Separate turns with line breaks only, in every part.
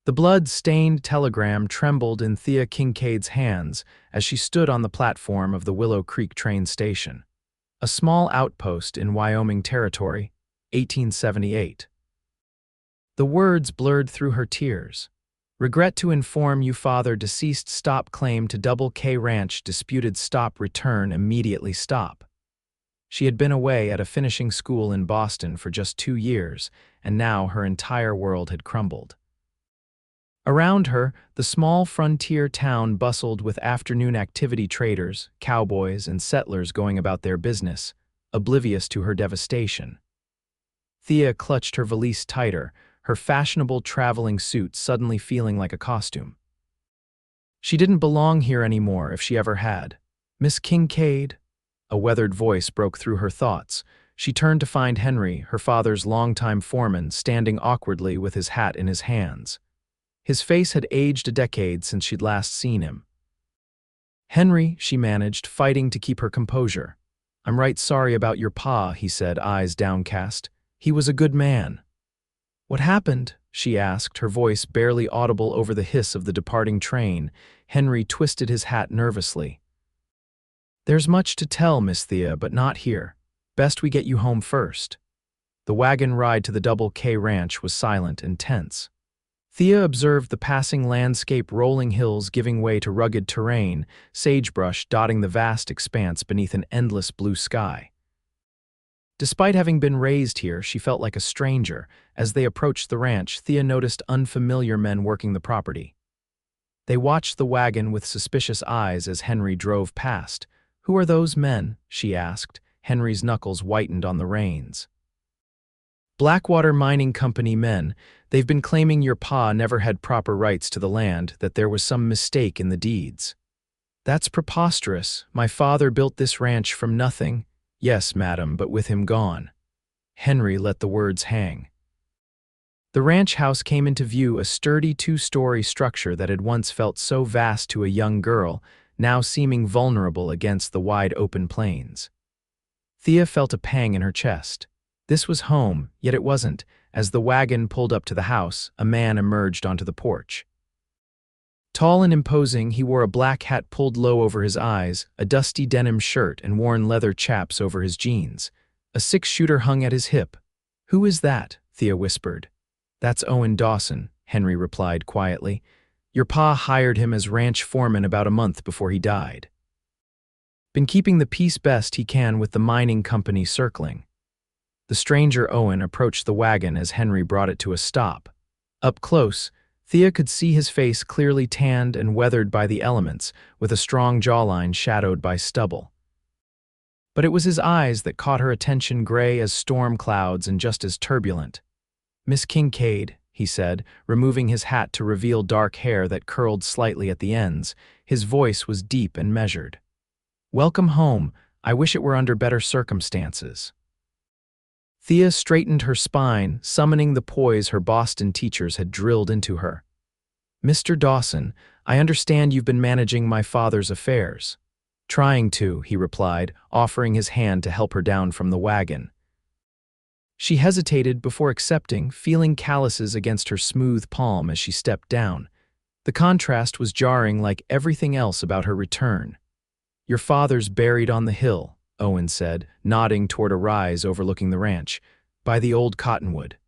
The blood-stained telegram trembled in Thea Kincaid's hands as she stood on the platform of the Willow Creek train station, a small outpost in Wyoming Territory, 1878. The words blurred through her tears. Regret to inform you father deceased stop claim to Double K Ranch disputed stop return immediately stop. She had been away at a finishing school in Boston for just 2 years, and now her entire world had crumbled. Around her, the small frontier town bustled with afternoon activity traders, cowboys, and settlers going about their business, oblivious to her devastation. Thea clutched her valise tighter, her fashionable traveling suit suddenly feeling like a costume. She didn't belong here anymore if she ever had. "Miss Kincaid?" A weathered voice broke through her thoughts. She turned to find Henry, her father's longtime foreman, standing awkwardly with his hat in his hands. His face had aged a decade since she'd last seen him. "Henry," she managed, fighting to keep her composure. "I'm right sorry about your pa," he said, eyes downcast. "He was a good man." "What happened?" she asked, her voice barely audible over the hiss of the departing train. Henry twisted his hat nervously. "There's much to tell, Miss Thea, but not here. Best we get you home first." The wagon ride to the Double K Ranch was silent and tense. Thea observed the passing landscape, rolling hills giving way to rugged terrain, sagebrush dotting the vast expanse beneath an endless blue sky. Despite having been raised here, she felt like a stranger. As they approached the ranch, Thea noticed unfamiliar men working the property. They watched the wagon with suspicious eyes as Henry drove past. "Who are those men?" she asked. Henry's knuckles whitened on the reins. "Blackwater Mining Company men. They've been claiming your pa never had proper rights to the land, that there was some mistake in the deeds." "That's preposterous. My father built this ranch from nothing." "Yes, madam, but with him gone." Henry let the words hang. The ranch house came into view, a sturdy 2-story structure that had once felt so vast to a young girl, now seeming vulnerable against the wide open plains. Thea felt a pang in her chest. This was home, yet it wasn't. As the wagon pulled up to the house, a man emerged onto the porch. Tall and imposing, he wore a black hat pulled low over his eyes, a dusty denim shirt, and worn leather chaps over his jeans. A 6-shooter hung at his hip. "Who is that?" Thea whispered. "That's Owen Dawson," Henry replied quietly. "Your pa hired him as ranch foreman about a month before he died. Been keeping the peace best he can with the mining company circling." The stranger Owen approached the wagon as Henry brought it to a stop. Up close, Thea could see his face clearly tanned and weathered by the elements, with a strong jawline shadowed by stubble. But it was his eyes that caught her attention, gray as storm clouds and just as turbulent. "Miss Kincaid," he said, removing his hat to reveal dark hair that curled slightly at the ends. His voice was deep and measured. "Welcome home. I wish it were under better circumstances." Thea straightened her spine, summoning the poise her Boston teachers had drilled into her. "Mr. Dawson, I understand you've been managing my father's affairs." "Trying to," he replied, offering his hand to help her down from the wagon. She hesitated before accepting, feeling calluses against her smooth palm as she stepped down. The contrast was jarring like everything else about her return. "Your father's buried on the hill," Owen said, nodding toward a rise overlooking the ranch, "by the old cottonwood."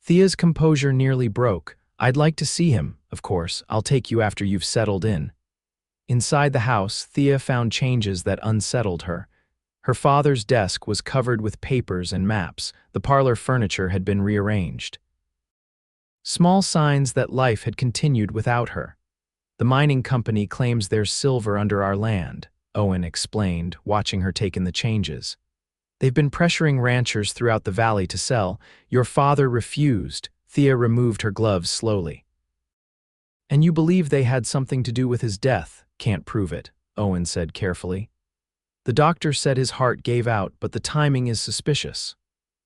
Thea's composure nearly broke. "I'd like to see him, of course. I'll take you after you've settled in." Inside the house, Thea found changes that unsettled her. Her father's desk was covered with papers and maps. The parlor furniture had been rearranged. Small signs that life had continued without her. "The mining company claims there's silver under our land," Owen explained, watching her take in the changes. "They've been pressuring ranchers throughout the valley to sell. Your father refused." Thea removed her gloves slowly. "And you believe they had something to do with his death?" "Can't prove it," Owen said carefully. "The doctor said his heart gave out, but the timing is suspicious."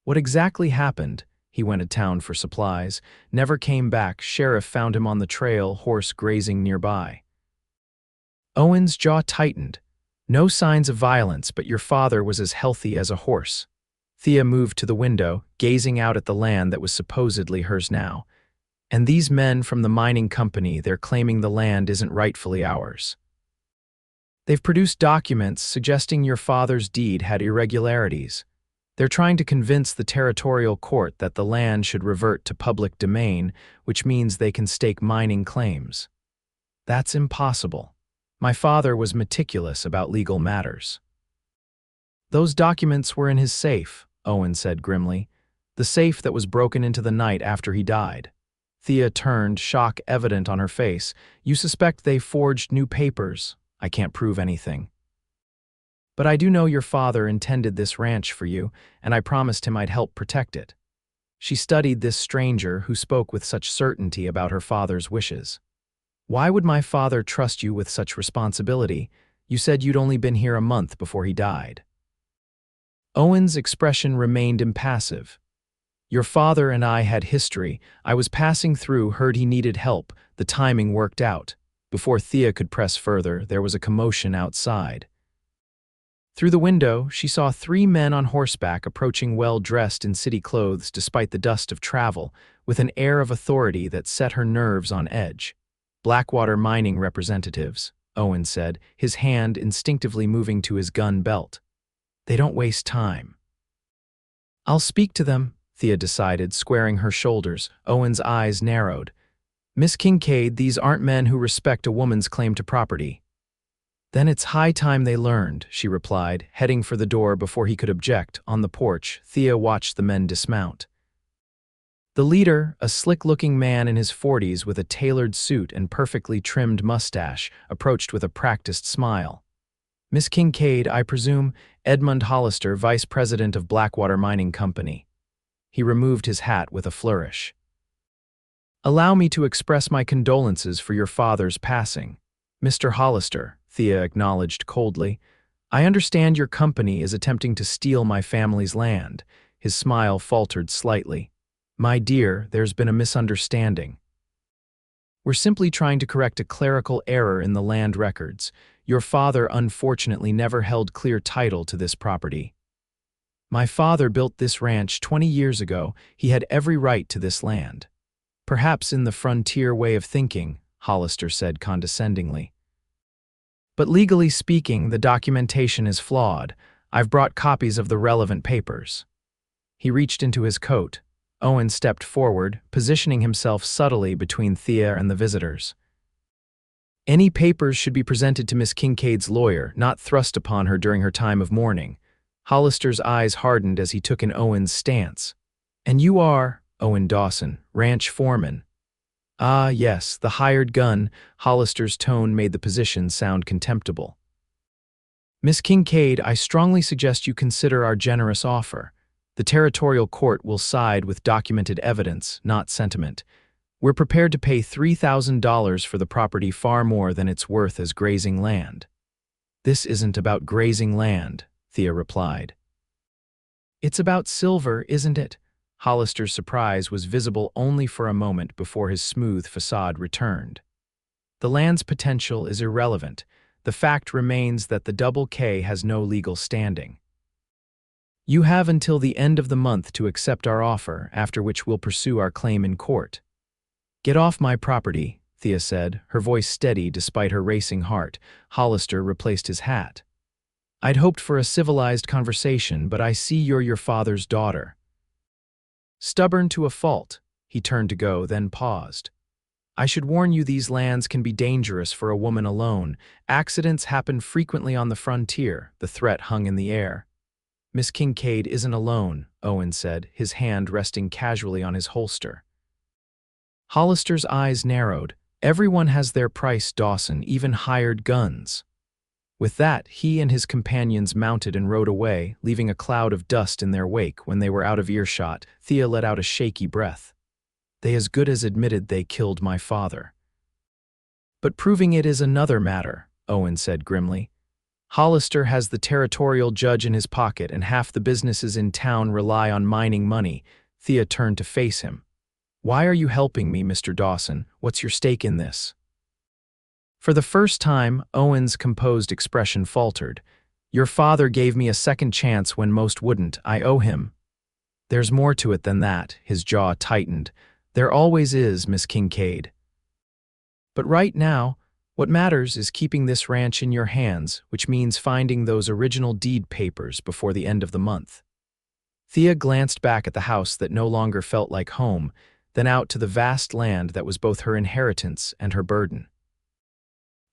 "What exactly happened?" "He went to town for supplies, never came back. Sheriff found him on the trail, horse grazing nearby." Owen's jaw tightened. "No signs of violence, but your father was as healthy as a horse." Thea moved to the window, gazing out at the land that was supposedly hers now. And these men from the mining company, they're claiming the land isn't rightfully ours. They've produced documents suggesting your father's deed had irregularities. They're trying to convince the territorial court that the land should revert to public domain, which means they can stake mining claims. That's impossible. My father was meticulous about legal matters. Those documents were in his safe, Owen said grimly. The safe that was broken into the night after he died. Thea turned, shock evident on her face. You suspect they forged new papers. I can't prove anything. But I do know your father intended this ranch for you, and I promised him I'd help protect it. She studied this stranger who spoke with such certainty about her father's wishes. Why would my father trust you with such responsibility? You said you'd only been here a month before he died. Owen's expression remained impassive. Your father and I had history. I was passing through, heard he needed help. The timing worked out. Before Thea could press further, there was a commotion outside. Through the window, she saw 3 men on horseback approaching well-dressed in city clothes despite the dust of travel, with an air of authority that set her nerves on edge. Blackwater mining representatives, Owen said, his hand instinctively moving to his gun belt. They don't waste time. I'll speak to them, Thea decided, squaring her shoulders. Owen's eyes narrowed. Miss Kincaid, these aren't men who respect a woman's claim to property. Then it's high time they learned, she replied, heading for the door before he could object. On the porch, Thea watched the men dismount. The leader, a slick-looking man in his 40s with a tailored suit and perfectly trimmed mustache, approached with a practiced smile. Miss Kincaid, I presume, Edmund Hollister, Vice President of Blackwater Mining Company. He removed his hat with a flourish. Allow me to express my condolences for your father's passing. Mr. Hollister, Thea acknowledged coldly. I understand your company is attempting to steal my family's land. His smile faltered slightly. My dear, there's been a misunderstanding. We're simply trying to correct a clerical error in the land records. Your father unfortunately never held clear title to this property. My father built this ranch 20 years ago. He had every right to this land. Perhaps in the frontier way of thinking, Hollister said condescendingly. But legally speaking, the documentation is flawed. I've brought copies of the relevant papers. He reached into his coat. Owen stepped forward, positioning himself subtly between Thea and the visitors. Any papers should be presented to Miss Kincaid's lawyer, not thrust upon her during her time of mourning. Hollister's eyes hardened as he took in Owen's stance. And you are, Owen Dawson, ranch foreman. Ah, yes, the hired gun. Hollister's tone made the position sound contemptible. Miss Kincaid, I strongly suggest you consider our generous offer. The territorial court will side with documented evidence, not sentiment. We're prepared to pay $3,000 for the property, far more than it's worth as grazing land. This isn't about grazing land, Thea replied. It's about silver, isn't it? Hollister's surprise was visible only for a moment before his smooth facade returned. The land's potential is irrelevant. The fact remains that the Double K has no legal standing. You have until the end of the month to accept our offer, after which we'll pursue our claim in court. Get off my property, Thea said, her voice steady despite her racing heart. Hollister replaced his hat. I'd hoped for a civilized conversation, but I see you're your father's daughter. Stubborn to a fault, he turned to go, then paused. I should warn you, these lands can be dangerous for a woman alone. Accidents happen frequently on the frontier. The threat hung in the air. Miss Kincaid isn't alone, Owen said, his hand resting casually on his holster. Hollister's eyes narrowed. Everyone has their price, Dawson, even hired guns. With that, he and his companions mounted and rode away, leaving a cloud of dust in their wake. When they were out of earshot, Thea let out a shaky breath. They as good as admitted they killed my father. But proving it is another matter, Owen said grimly. Hollister has the territorial judge in his pocket, and half the businesses in town rely on mining money. Thea turned to face him. Why are you helping me, Mr. Dawson? What's your stake in this? For the first time, Owen's composed expression faltered. Your father gave me a second chance when most wouldn't. I owe him. There's more to it than that, his jaw tightened. There always is, Miss Kincaid. But right now, what matters is keeping this ranch in your hands, which means finding those original deed papers before the end of the month. Thea glanced back at the house that no longer felt like home, then out to the vast land that was both her inheritance and her burden.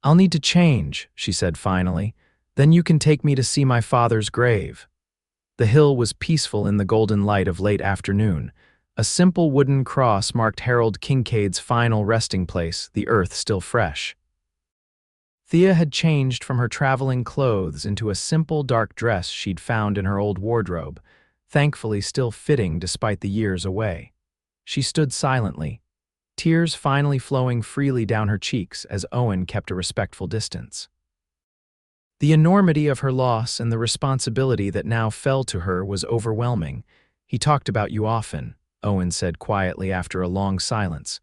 "I'll need to change," she said finally. "Then you can take me to see my father's grave." The hill was peaceful in the golden light of late afternoon. A simple wooden cross marked Harold Kincaid's final resting place, the earth still fresh. Thea had changed from her traveling clothes into a simple dark dress she'd found in her old wardrobe, thankfully still fitting despite the years away. She stood silently, tears finally flowing freely down her cheeks as Owen kept a respectful distance. The enormity of her loss and the responsibility that now fell to her was overwhelming. "He talked about you often," Owen said quietly after a long silence.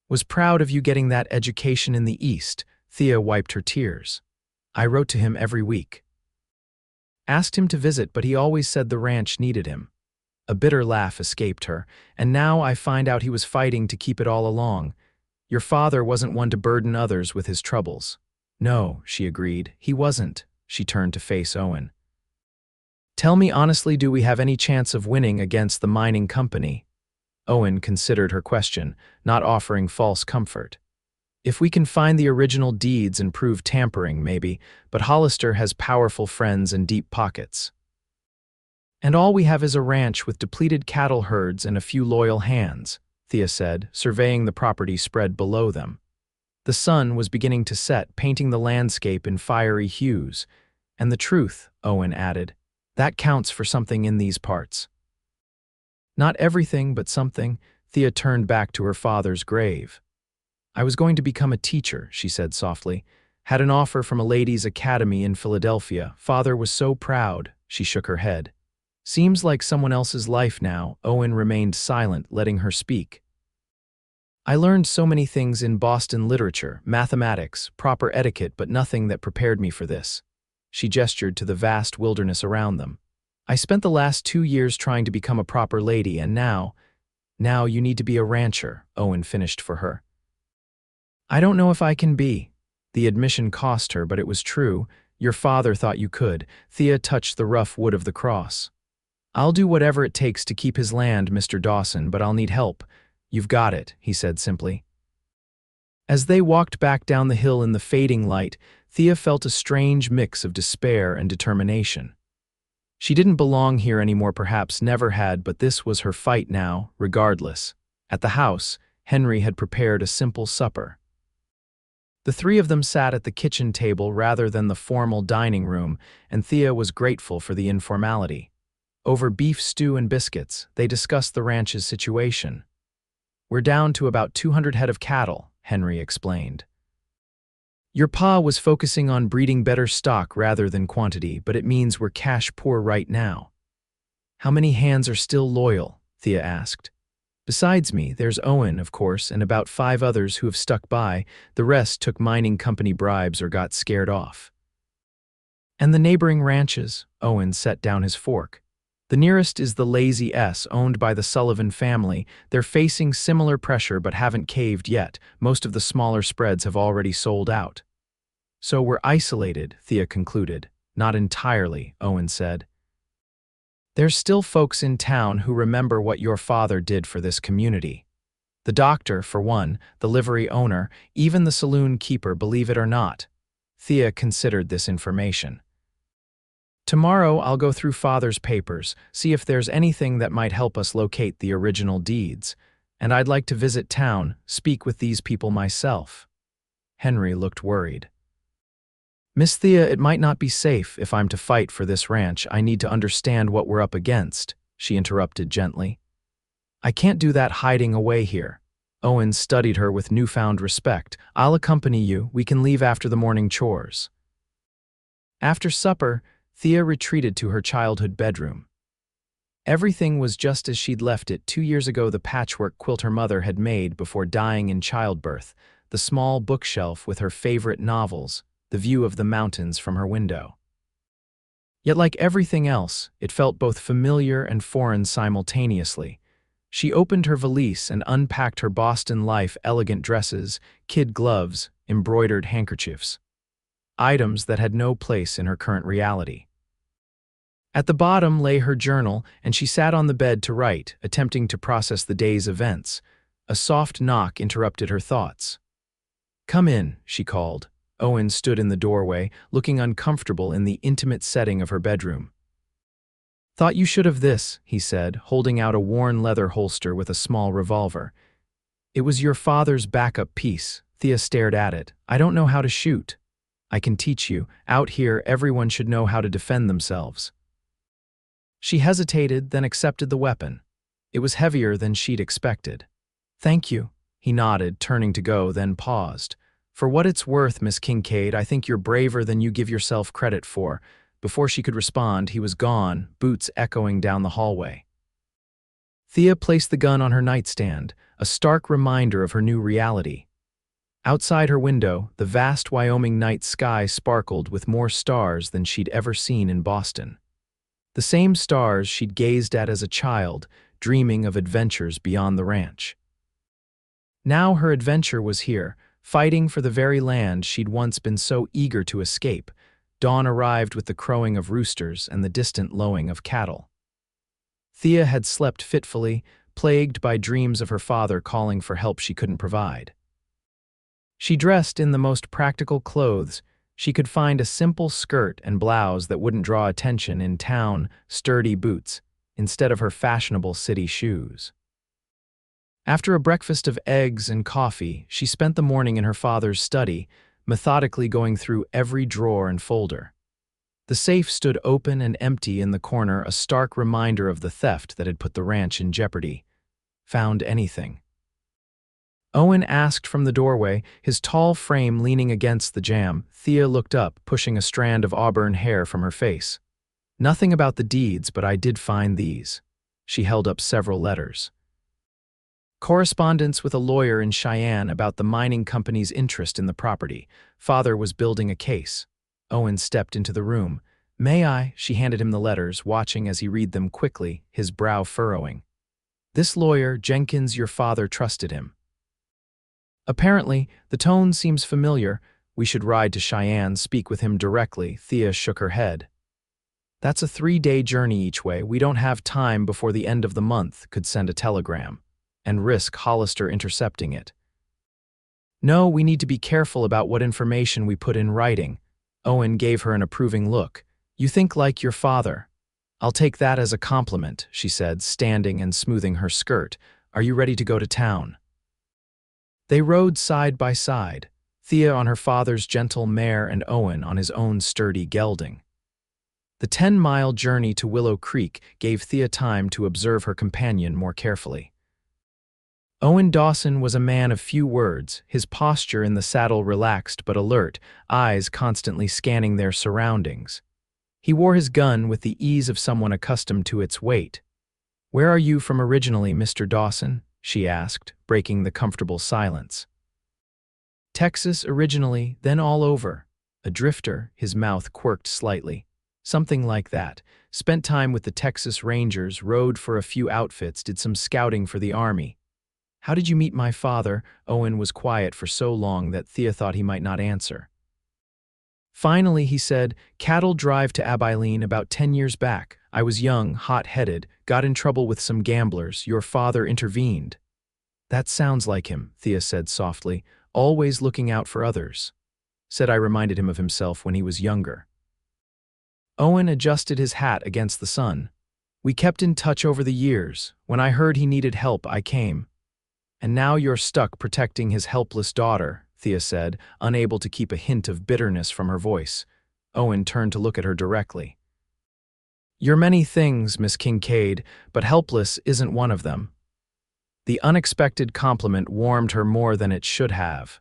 "Was proud of you getting that education in the East." Thea wiped her tears. "I wrote to him every week. Asked him to visit, but he always said the ranch needed him." A bitter laugh escaped her. "And now I find out he was fighting to keep it all along. Your father wasn't one to burden others with his troubles." "No," she agreed, "he wasn't." She turned to face Owen. "Tell me honestly, do we have any chance of winning against the mining company?" Owen considered her question, not offering false comfort. "If we can find the original deeds and prove tampering, maybe, but Hollister has powerful friends and deep pockets. And all we have is a ranch with depleted cattle herds and a few loyal hands," Thea said, surveying the property spread below them. The sun was beginning to set, painting the landscape in fiery hues. "And the truth," Owen added, "that counts for something in these parts." "Not everything, but something." Thea turned back to her father's grave. "I was going to become a teacher," she said softly. "Had an offer from a ladies' academy in Philadelphia. Father was so proud." She shook her head. "Seems like someone else's life now." Owen remained silent, letting her speak. "I learned so many things in Boston literature, mathematics, proper etiquette, but nothing that prepared me for this." She gestured to the vast wilderness around them. "I spent the last 2 years trying to become a proper lady, and now you need to be a rancher," Owen finished for her. "I don't know if I can be." The admission cost her, but it was true. "Your father thought you could." Thea touched the rough wood of the cross. "I'll do whatever it takes to keep his land, Mr. Dawson, but I'll need help." "You've got it," he said simply. As they walked back down the hill in the fading light, Thea felt a strange mix of despair and determination. She didn't belong here anymore, perhaps never had, but this was her fight now, regardless. At the house, Henry had prepared a simple supper. The three of them sat at the kitchen table rather than the formal dining room, and Thea was grateful for the informality. Over beef stew and biscuits, they discussed the ranch's situation. "We're down to about 200 head of cattle," Henry explained. "Your pa was focusing on breeding better stock rather than quantity, but it means we're cash poor right now." "How many hands are still loyal?" Thea asked. "Besides me, there's Owen, of course, and about 5 others who have stuck by. The rest took mining company bribes or got scared off." "And the neighboring ranches?" Owen set down his fork. "The nearest is the Lazy S, owned by the Sullivan family. They're facing similar pressure but haven't caved yet. Most of the smaller spreads have already sold out." "So we're isolated," Thea concluded. "Not entirely," Owen said. "There's still folks in town who remember what your father did for this community. The doctor, for one, the livery owner, even the saloon keeper, believe it or not." Thea considered this information. "Tomorrow I'll go through Father's papers, see if there's anything that might help us locate the original deeds. And I'd like to visit town, speak with these people myself." Henry looked worried. "Miss Thea, it might not be safe if I'm to fight for this ranch. I need to understand what we're up against," she interrupted gently. "I can't do that hiding away here." Owen studied her with newfound respect. "I'll accompany you. We can leave after the morning chores." After supper, Thea retreated to her childhood bedroom. Everything was just as she'd left it 2 years ago, the patchwork quilt her mother had made before dying in childbirth, the small bookshelf with her favorite novels, the view of the mountains from her window. Yet like everything else, it felt both familiar and foreign simultaneously. She opened her valise and unpacked her Boston Life elegant dresses, kid gloves, embroidered handkerchiefs. Items that had no place in her current reality. At the bottom lay her journal, and she sat on the bed to write, attempting to process the day's events. A soft knock interrupted her thoughts. "Come in," she called. Owen stood in the doorway, looking uncomfortable in the intimate setting of her bedroom. "Thought you should have this," he said, holding out a worn leather holster with a small revolver. "It was your father's backup piece." Thea stared at it. "I don't know how to shoot." "I can teach you. Out here, everyone should know how to defend themselves." She hesitated, then accepted the weapon. It was heavier than she'd expected. "Thank you," he nodded, turning to go, then paused. "For what it's worth, Miss Kincaid, I think you're braver than you give yourself credit for." Before she could respond, he was gone, boots echoing down the hallway. Thea placed the gun on her nightstand, a stark reminder of her new reality. Outside her window, the vast Wyoming night sky sparkled with more stars than she'd ever seen in Boston. The same stars she'd gazed at as a child, dreaming of adventures beyond the ranch. Now her adventure was here, fighting for the very land she'd once been so eager to escape. Dawn arrived with the crowing of roosters and the distant lowing of cattle. Thea had slept fitfully, plagued by dreams of her father calling for help she couldn't provide. She dressed in the most practical clothes. She could find a simple skirt and blouse that wouldn't draw attention in town, sturdy boots, instead of her fashionable city shoes. After a breakfast of eggs and coffee, she spent the morning in her father's study, methodically going through every drawer and folder. The safe stood open and empty in the corner, a stark reminder of the theft that had put the ranch in jeopardy. "Found anything?" Owen asked from the doorway, his tall frame leaning against the jamb. Thea looked up, pushing a strand of auburn hair from her face. "Nothing about the deeds, but I did find these." She held up several letters. Correspondence with a lawyer in Cheyenne about the mining company's interest in the property. Father was building a case. Owen stepped into the room. "May I?" She handed him the letters, watching as he read them quickly, his brow furrowing. "This lawyer, Jenkins, your father trusted him." "Apparently, the tone seems familiar. We should ride to Cheyenne, speak with him directly." Thea shook her head. "That's a 3-day journey each way. We don't have time before the end of the month." Could send a telegram and risk Hollister intercepting it. "No, we need to be careful about what information we put in writing." Owen gave her an approving look. "You think like your father." "I'll take that as a compliment," she said, standing and smoothing her skirt. "Are you ready to go to town?" They rode side by side, Thea on her father's gentle mare and Owen on his own sturdy gelding. The 10-mile journey to Willow Creek gave Thea time to observe her companion more carefully. Owen Dawson was a man of few words, his posture in the saddle relaxed but alert, eyes constantly scanning their surroundings. He wore his gun with the ease of someone accustomed to its weight. "Where are you from originally, Mr. Dawson?" she asked, breaking the comfortable silence. "Texas originally, then all over." A drifter, his mouth quirked slightly. "Something like that. Spent time with the Texas Rangers, rode for a few outfits, did some scouting for the Army." "How did you meet my father?" Owen was quiet for so long that Thea thought he might not answer. Finally, he said, "Cattle drive to Abilene about 10 years back. I was young, hot-headed, got in trouble with some gamblers. Your father intervened." "That sounds like him," Thea said softly, "always looking out for others." Said I reminded him of himself when he was younger. Owen adjusted his hat against the sun. "We kept in touch over the years. When I heard he needed help, I came." "And now you're stuck protecting his helpless daughter," Thea said, unable to keep a hint of bitterness from her voice. Owen turned to look at her directly. "You're many things, Miss Kincaid, but helpless isn't one of them." The unexpected compliment warmed her more than it should have.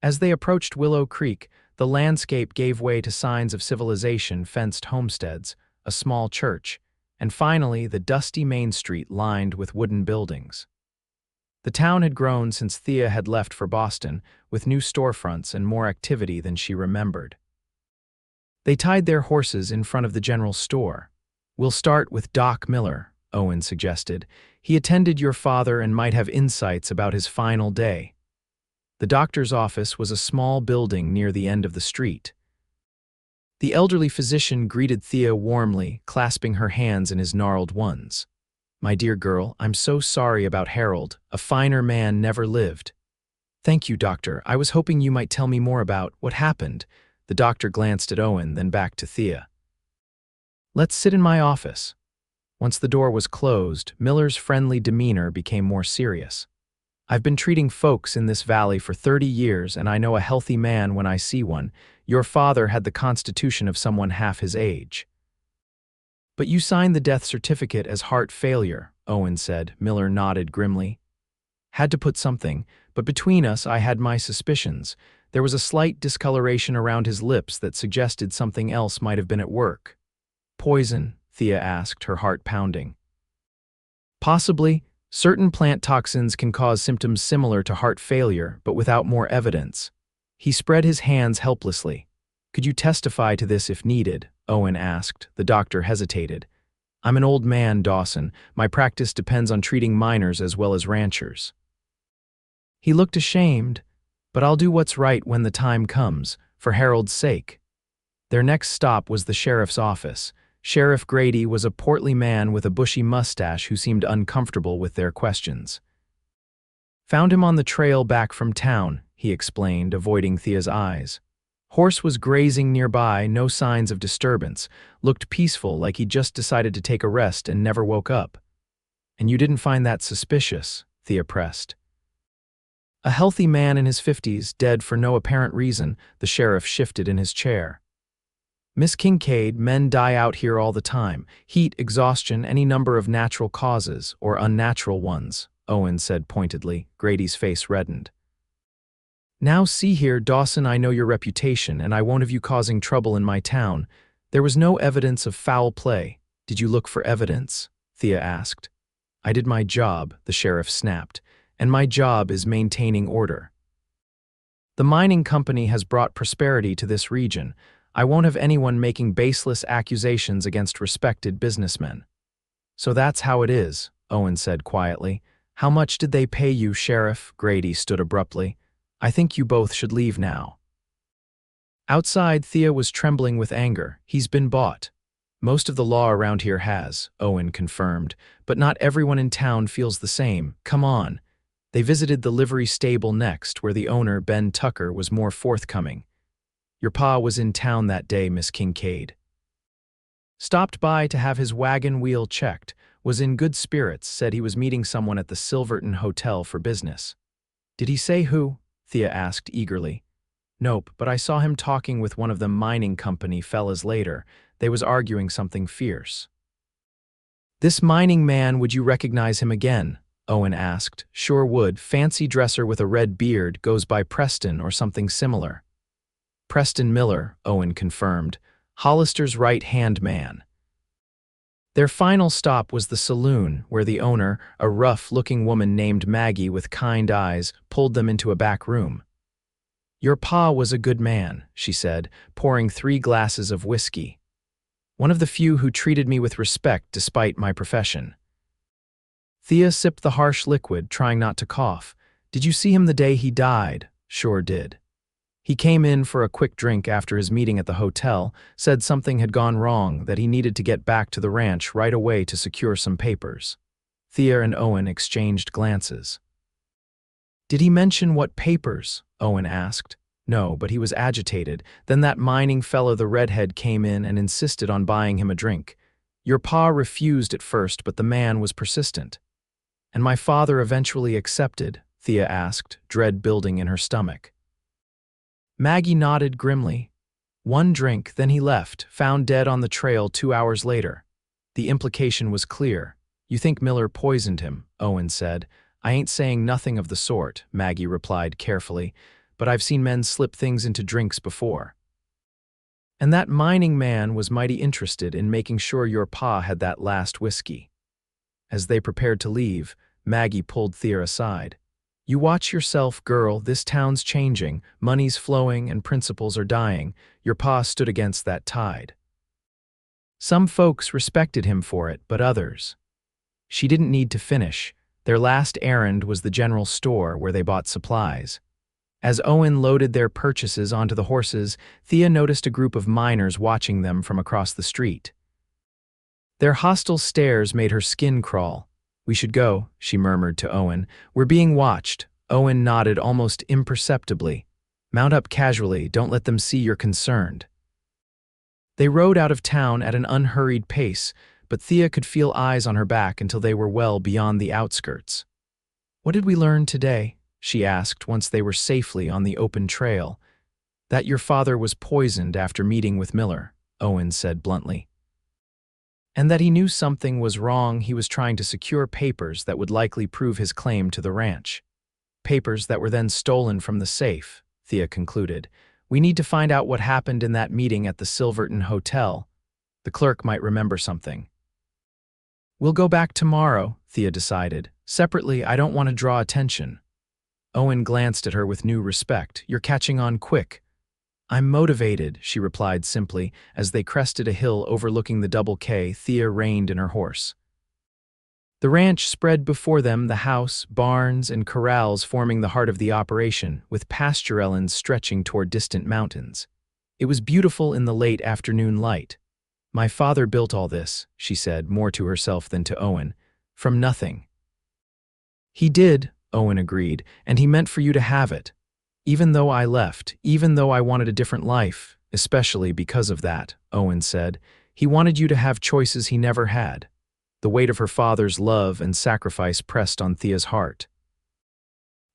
As they approached Willow Creek, the landscape gave way to signs of civilization, fenced homesteads, a small church, and finally the dusty main street lined with wooden buildings. The town had grown since Thea had left for Boston, with new storefronts and more activity than she remembered. They tied their horses in front of the general store. "We'll start with Doc Miller," Owen suggested. He attended your father and might have insights about his final day. The doctor's office was a small building near the end of the street. The elderly physician greeted Thea warmly, clasping her hands in his gnarled ones. "My dear girl, I'm so sorry about Harold. A finer man never lived." "Thank you, doctor. I was hoping you might tell me more about what happened." The doctor glanced at Owen, then back to Thea. "Let's sit in my office." Once the door was closed, Miller's friendly demeanor became more serious. "I've been treating folks in this valley for 30 years, and I know a healthy man when I see one. Your father had the constitution of someone half his age." "But you signed the death certificate as heart failure," Owen said. Miller nodded grimly. "Had to put something, but between us I had my suspicions." There was a slight discoloration around his lips that suggested something else might have been at work. "Poison?" Thea asked, her heart pounding. "Possibly. Certain plant toxins can cause symptoms similar to heart failure, but without more evidence." He spread his hands helplessly. "Could you testify to this if needed?" Owen asked. The doctor hesitated. "I'm an old man, Dawson. My practice depends on treating miners as well as ranchers." He looked ashamed. "But I'll do what's right when the time comes, for Harold's sake." Their next stop was the sheriff's office. Sheriff Grady was a portly man with a bushy mustache who seemed uncomfortable with their questions. "Found him on the trail back from town," he explained, avoiding Thea's eyes. "Horse was grazing nearby, no signs of disturbance. Looked peaceful, like he'd just decided to take a rest and never woke up." "And you didn't find that suspicious?" Thea pressed. "A healthy man in his 50s, dead for no apparent reason." The sheriff shifted in his chair. "Miss Kincaid, men die out here all the time. Heat, exhaustion, any number of natural causes, or unnatural ones," Owen said pointedly. Grady's face reddened. "Now see here, Dawson, I know your reputation, and I won't have you causing trouble in my town. There was no evidence of foul play. Did you look for evidence?" Thea asked. "I did my job," the sheriff snapped, "and my job is maintaining order. The mining company has brought prosperity to this region. I won't have anyone making baseless accusations against respected businessmen." "So that's how it is," Owen said quietly. "How much did they pay you, Sheriff?" Grady stood abruptly. "I think you both should leave now." Outside, Thea was trembling with anger. "He's been bought." "Most of the law around here has," Owen confirmed, "but not everyone in town feels the same. Come on." They visited the livery stable next, where the owner, Ben Tucker, was more forthcoming. "Your pa was in town that day, Miss Kincaid. Stopped by to have his wagon wheel checked, was in good spirits, said he was meeting someone at the Silverton Hotel for business." "Did he say who?" Thea asked eagerly. "Nope, but I saw him talking with one of the mining company fellas later. They was arguing something fierce." "This mining man, would you recognize him again?" Owen asked. "Sure would. Fancy dresser with a red beard, goes by Preston or something similar." "Preston Miller," Owen confirmed. "Hollister's right-hand man." Their final stop was the saloon, where the owner, a rough-looking woman named Maggie with kind eyes, pulled them into a back room. "Your pa was a good man," she said, pouring 3 glasses of whiskey. "One of the few who treated me with respect despite my profession." Thea sipped the harsh liquid, trying not to cough. "Did you see him the day he died?" "Sure did. He came in for a quick drink after his meeting at the hotel, said something had gone wrong, that he needed to get back to the ranch right away to secure some papers." Thea and Owen exchanged glances. "Did he mention what papers?" Owen asked. "No, but he was agitated. Then that mining fellow, the redhead, came in and insisted on buying him a drink. Your pa refused at first, but the man was persistent." "And my father eventually accepted?" Thea asked, dread building in her stomach. Maggie nodded grimly. "1 drink, then he left, found dead on the trail 2 hours later." The implication was clear. "You think Miller poisoned him," Owen said. "I ain't saying nothing of the sort," Maggie replied carefully, "but I've seen men slip things into drinks before. And that mining man was mighty interested in making sure your pa had that last whiskey." As they prepared to leave, Maggie pulled Thea aside. "You watch yourself, girl. This town's changing, money's flowing, and principles are dying. Your pa stood against that tide. Some folks respected him for it, but others." She didn't need to finish. Their last errand was the general store where they bought supplies. As Owen loaded their purchases onto the horses, Thea noticed a group of miners watching them from across the street. Their hostile stares made her skin crawl. "We should go," she murmured to Owen. "We're being watched." Owen nodded almost imperceptibly. "Mount up casually, don't let them see you're concerned." They rode out of town at an unhurried pace, but Thea could feel eyes on her back until they were well beyond the outskirts. "What did we learn today?" she asked once they were safely on the open trail. "That your father was poisoned after meeting with Miller," Owen said bluntly. "And that he knew something was wrong. He was trying to secure papers that would likely prove his claim to the ranch. Papers that were then stolen from the safe," Thea concluded. "We need to find out what happened in that meeting at the Silverton Hotel. The clerk might remember something." "We'll go back tomorrow," Thea decided. "Separately, I don't want to draw attention." Owen glanced at her with new respect. "You're catching on quick." "I'm motivated," she replied simply. As they crested a hill overlooking the Double K, Thea reined in her horse. The ranch spread before them, the house, barns, and corrals forming the heart of the operation, with pasture islands stretching toward distant mountains. It was beautiful in the late afternoon light. "My father built all this," she said, more to herself than to Owen, "from nothing." "He did," Owen agreed, "and he meant for you to have it. Even though I left, even though I wanted a different life, especially because of that," Owen said, "he wanted you to have choices he never had." The weight of her father's love and sacrifice pressed on Thea's heart.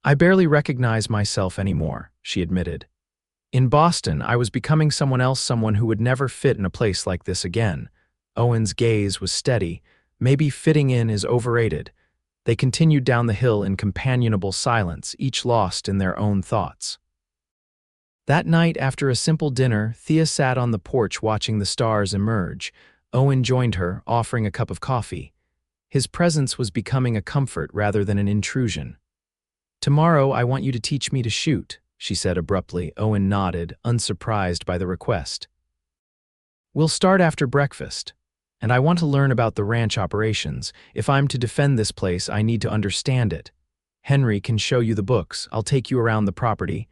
"I barely recognize myself anymore," she admitted. "In Boston, I was becoming someone else, someone who would never fit in a place like this again." Owen's gaze was steady. "Maybe fitting in is overrated." They continued down the hill in companionable silence, each lost in their own thoughts. That night, after a simple dinner, Thea sat on the porch watching the stars emerge. Owen joined her, offering a cup of coffee. His presence was becoming a comfort rather than an intrusion. "Tomorrow, I want you to teach me to shoot," she said abruptly. Owen nodded, unsurprised by the request. "We'll start after breakfast. And I want to learn about the ranch operations. If I'm to defend this place, I need to understand it. Henry can show you the books. I'll take you around the property."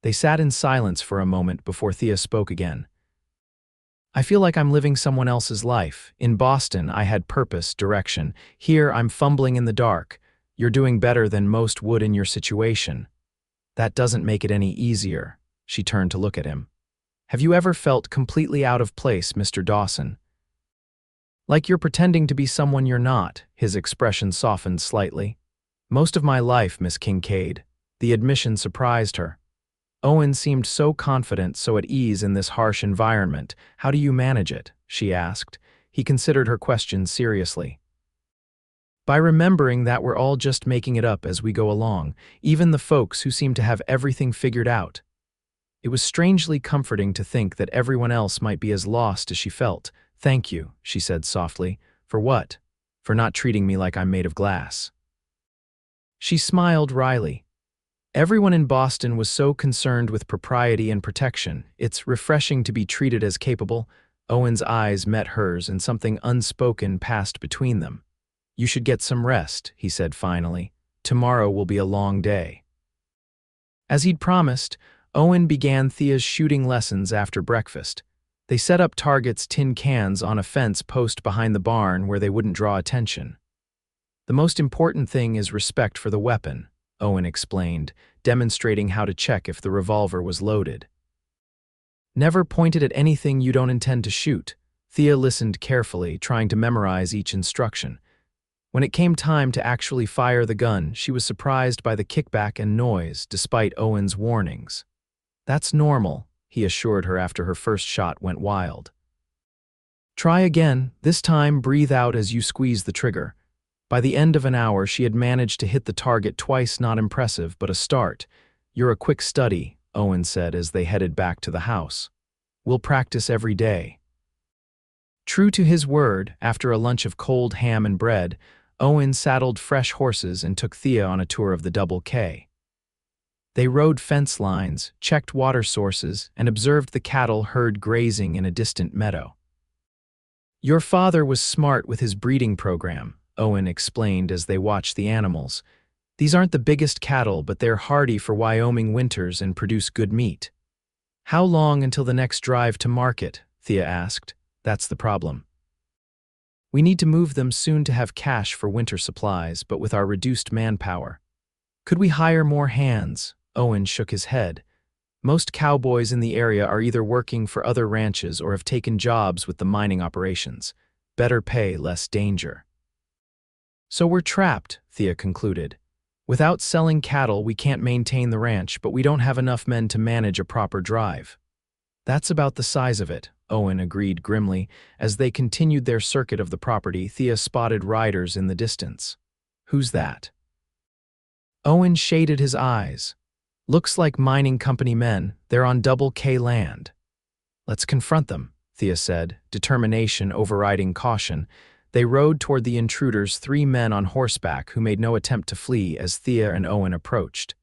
They sat in silence for a moment before Thea spoke again. "I feel like I'm living someone else's life. In Boston, I had purpose, direction. Here, I'm fumbling in the dark. You're doing better than most would in your situation." "That doesn't make it any easier." She turned to look at him. "Have you ever felt completely out of place, Mr. Dawson? Like you're pretending to be someone you're not?" His expression softened slightly. "Most of my life, Miss Kincaid." The admission surprised her. Owen seemed so confident, so at ease in this harsh environment. "How do you manage it?" she asked. He considered her question seriously. "By remembering that we're all just making it up as we go along, even the folks who seem to have everything figured out." It was strangely comforting to think that everyone else might be as lost as she felt. "Thank you," she said softly. "For what?" "For not treating me like I'm made of glass." She smiled wryly. Everyone in Boston was so concerned with propriety and protection. It's refreshing to be treated as capable. Owen's eyes met hers, and something unspoken passed between them. "You should get some rest," he said finally. "Tomorrow will be a long day." As he'd promised, Owen began Thea's shooting lessons after breakfast. They set up targets, tin cans, on a fence post behind the barn where they wouldn't draw attention. "The most important thing is respect for the weapon," Owen explained, demonstrating how to check if the revolver was loaded. "Never point it at anything you don't intend to shoot." Thea listened carefully, trying to memorize each instruction. When it came time to actually fire the gun, she was surprised by the kickback and noise, despite Owen's warnings. "That's normal," he assured her after her first shot went wild. "Try again. This time, breathe out as you squeeze the trigger." By the end of an hour, she had managed to hit the target twice. "Not impressive, but a start." "You're a quick study," Owen said as they headed back to the house. "We'll practice every day." True to his word, after a lunch of cold ham and bread, Owen saddled fresh horses and took Thea on a tour of the Double K. They rode fence lines, checked water sources, and observed the cattle herd grazing in a distant meadow. "Your father was smart with his breeding program," Owen explained as they watched the animals. "These aren't the biggest cattle, but they're hardy for Wyoming winters and produce good meat." "How long until the next drive to market?" Thea asked. "That's the problem. We need to move them soon to have cash for winter supplies, but with our reduced manpower. Could we hire more hands?" Owen shook his head. "Most cowboys in the area are either working for other ranches or have taken jobs with the mining operations. Better pay, less danger." "So we're trapped," Thea concluded. "Without selling cattle, we can't maintain the ranch, but we don't have enough men to manage a proper drive." "That's about the size of it," Owen agreed grimly. As they continued their circuit of the property, Thea spotted riders in the distance. "Who's that?" Owen shaded his eyes. "Looks like mining company men. They're on Double K land." "Let's confront them," Thea said, determination overriding caution. They rode toward the intruders, 3 men on horseback who made no attempt to flee as Thea and Owen approached.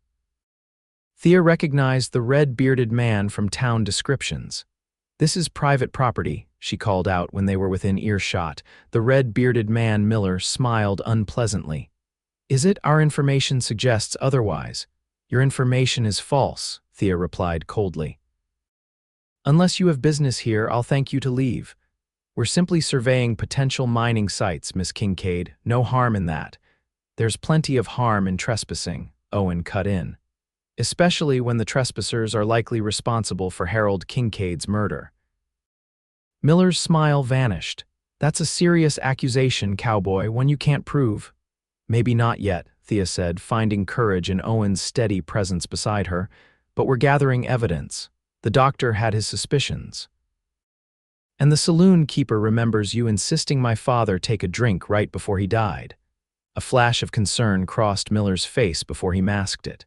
Thea recognized the red-bearded man from town descriptions. "This is private property," she called out when they were within earshot. The red-bearded man, Miller, smiled unpleasantly. "Is it? Our information suggests otherwise." "Your information is false," Thea replied coldly. "Unless you have business here, I'll thank you to leave. We're simply surveying potential mining sites, Miss Kincaid. No harm in that." "There's plenty of harm in trespassing," Owen cut in. "Especially when the trespassers are likely responsible for Harold Kincaid's murder." Miller's smile vanished. "That's a serious accusation, Cowboy, one you can't prove." "Maybe not yet," Thea said, finding courage in Owen's steady presence beside her. "But we're gathering evidence. The doctor had his suspicions. And the saloon keeper remembers you insisting my father take a drink right before he died." A flash of concern crossed Miller's face before he masked it.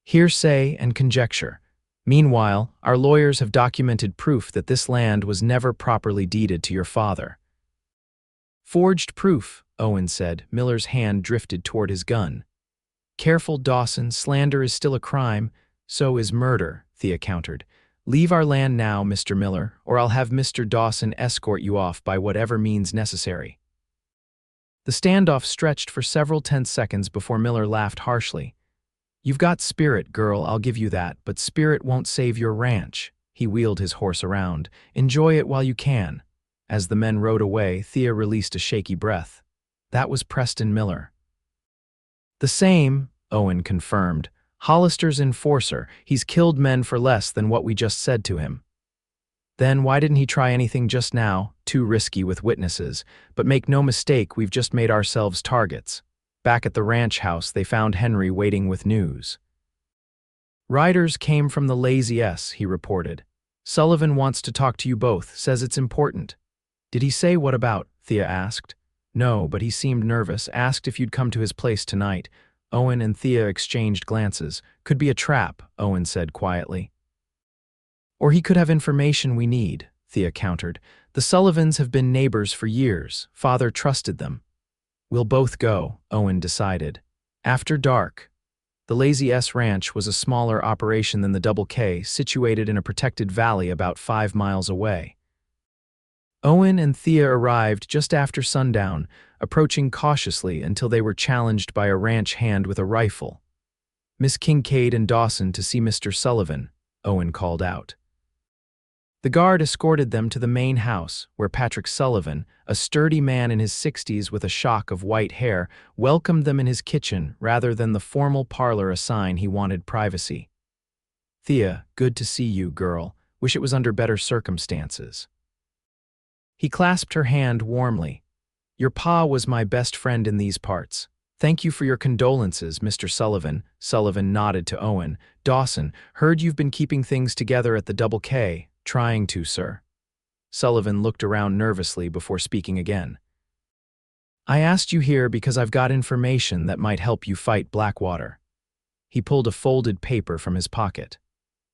"Hearsay and conjecture. Meanwhile, our lawyers have documented proof that this land was never properly deeded to your father." "Forged proof," Owen said. Miller's hand drifted toward his gun. "Careful, Dawson. Slander is still a crime. So is murder," Thea countered. "Leave our land now, Mr. Miller, or I'll have Mr. Dawson escort you off by whatever means necessary." The standoff stretched for several tense seconds before Miller laughed harshly. "You've got spirit, girl, I'll give you that, but spirit won't save your ranch." He wheeled his horse around. "Enjoy it while you can." As the men rode away, Thea released a shaky breath. "That was Preston Miller." "The same," Owen confirmed. "Hollister's enforcer. He's killed men for less than what we just said to him." "Then why didn't he try anything just now? Too risky with witnesses. But make no mistake, we've just made ourselves targets." Back at the ranch house, they found Henry waiting with news. "Riders came from the Lazy S," he reported. "Sullivan wants to talk to you both, says it's important." "Did he say what about?" Thea asked. "No, but he seemed nervous, asked if you'd come to his place tonight." Owen and Thea exchanged glances. "Could be a trap," Owen said quietly. "Or he could have information we need," Thea countered. "The Sullivans have been neighbors for years. Father trusted them." "We'll both go," Owen decided. After dark. The Lazy S Ranch was a smaller operation than the Double K, situated in a protected valley about 5 miles away. Owen and Thea arrived just after sundown, approaching cautiously until they were challenged by a ranch hand with a rifle. "Miss Kincaid and Dawson to see Mr. Sullivan," Owen called out. The guard escorted them to the main house, where Patrick Sullivan, a sturdy man in his 60s with a shock of white hair, welcomed them in his kitchen rather than the formal parlor, a sign he wanted privacy. "Thea, good to see you, girl. Wish it was under better circumstances." He clasped her hand warmly. "Your pa was my best friend in these parts. Thank you for your condolences, Mr. Sullivan." Sullivan nodded to Owen. "Dawson, heard you've been keeping things together at the Double K. Trying to, sir." Sullivan looked around nervously before speaking again. "I asked you here because I've got information that might help you fight Blackwater." He pulled a folded paper from his pocket.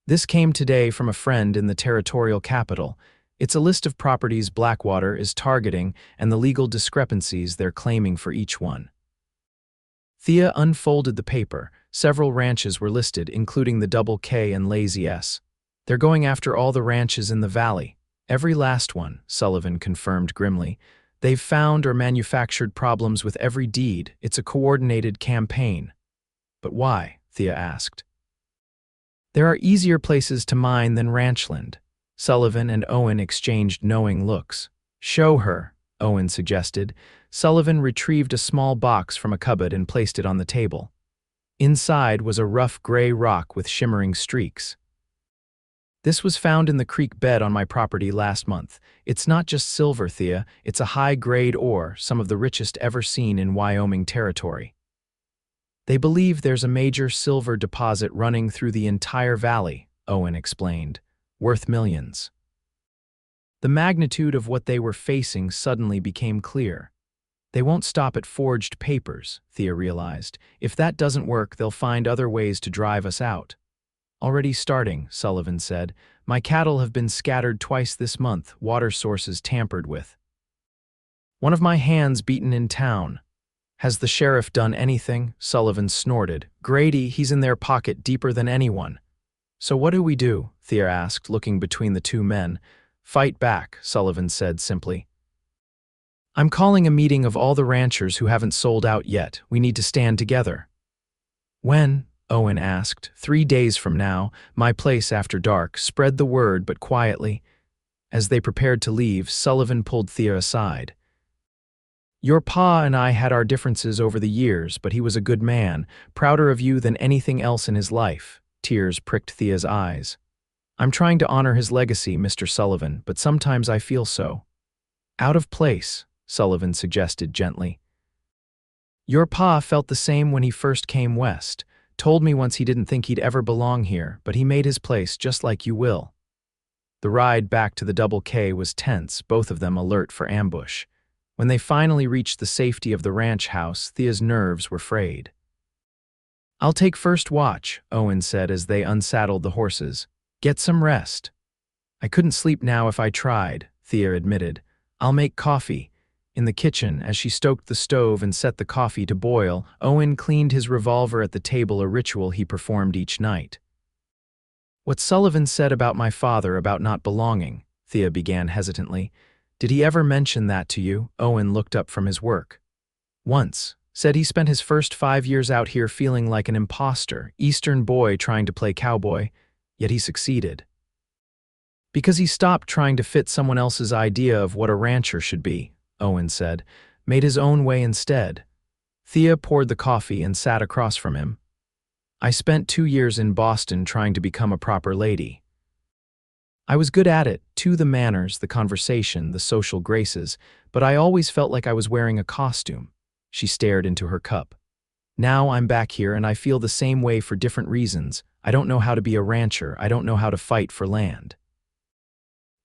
"This came today from a friend in the territorial capital. It's a list of properties Blackwater is targeting and the legal discrepancies they're claiming for each one." Thea unfolded the paper. Several ranches were listed, including the Double K and Lazy S. "They're going after all the ranches in the valley. Every last one," Sullivan confirmed grimly. They've found or manufactured problems with every deed. It's a coordinated campaign. But why? Thea asked. There are easier places to mine than ranchland. Sullivan and Owen exchanged knowing looks. Show her, Owen suggested. Sullivan retrieved a small box from a cupboard and placed it on the table. Inside was a rough gray rock with shimmering streaks. This was found in the creek bed on my property last month. It's not just silver, Thea, it's a high-grade ore, some of the richest ever seen in Wyoming Territory. They believe there's a major silver deposit running through the entire valley, Owen explained, worth millions. The magnitude of what they were facing suddenly became clear. They won't stop at forged papers, Thea realized. If that doesn't work, they'll find other ways to drive us out. Already starting, Sullivan said. My cattle have been scattered twice this month, water sources tampered with. One of my hands beaten in town. Has the sheriff done anything? Sullivan snorted. Grady, he's in their pocket deeper than anyone. So what do we do? Thea asked, looking between the two men. Fight back, Sullivan said simply. I'm calling a meeting of all the ranchers who haven't sold out yet. We need to stand together. When? Owen asked. 3 days from now, my place after dark. Spread the word, but quietly. As they prepared to leave, Sullivan pulled Thea aside. Your pa and I had our differences over the years, but he was a good man, prouder of you than anything else in his life. Tears pricked Thea's eyes. I'm trying to honor his legacy, Mr. Sullivan, but sometimes I feel so. Out of place, Sullivan suggested gently. Your pa felt the same when he first came west. Told me once he didn't think he'd ever belong here, but he made his place just like you will. The ride back to the Double K was tense, both of them alert for ambush. When they finally reached the safety of the ranch house, Thea's nerves were frayed. I'll take first watch, Owen said as they unsaddled the horses. Get some rest. I couldn't sleep now if I tried, Thea admitted. I'll make coffee. In the kitchen, as she stoked the stove and set the coffee to boil, Owen cleaned his revolver at the table, a ritual he performed each night. What Sullivan said about my father, about not belonging, Thea began hesitantly. Did he ever mention that to you? Owen looked up from his work. Once. Said he spent his first 5 years out here feeling like an imposter, Eastern boy trying to play cowboy, yet he succeeded. Because he stopped trying to fit someone else's idea of what a rancher should be, Owen said, made his own way instead. Thea poured the coffee and sat across from him. I spent 2 years in Boston trying to become a proper lady. I was good at it, too, the manners, the conversation, the social graces, but I always felt like I was wearing a costume. She stared into her cup. Now I'm back here and I feel the same way for different reasons. I don't know how to be a rancher. I don't know how to fight for land.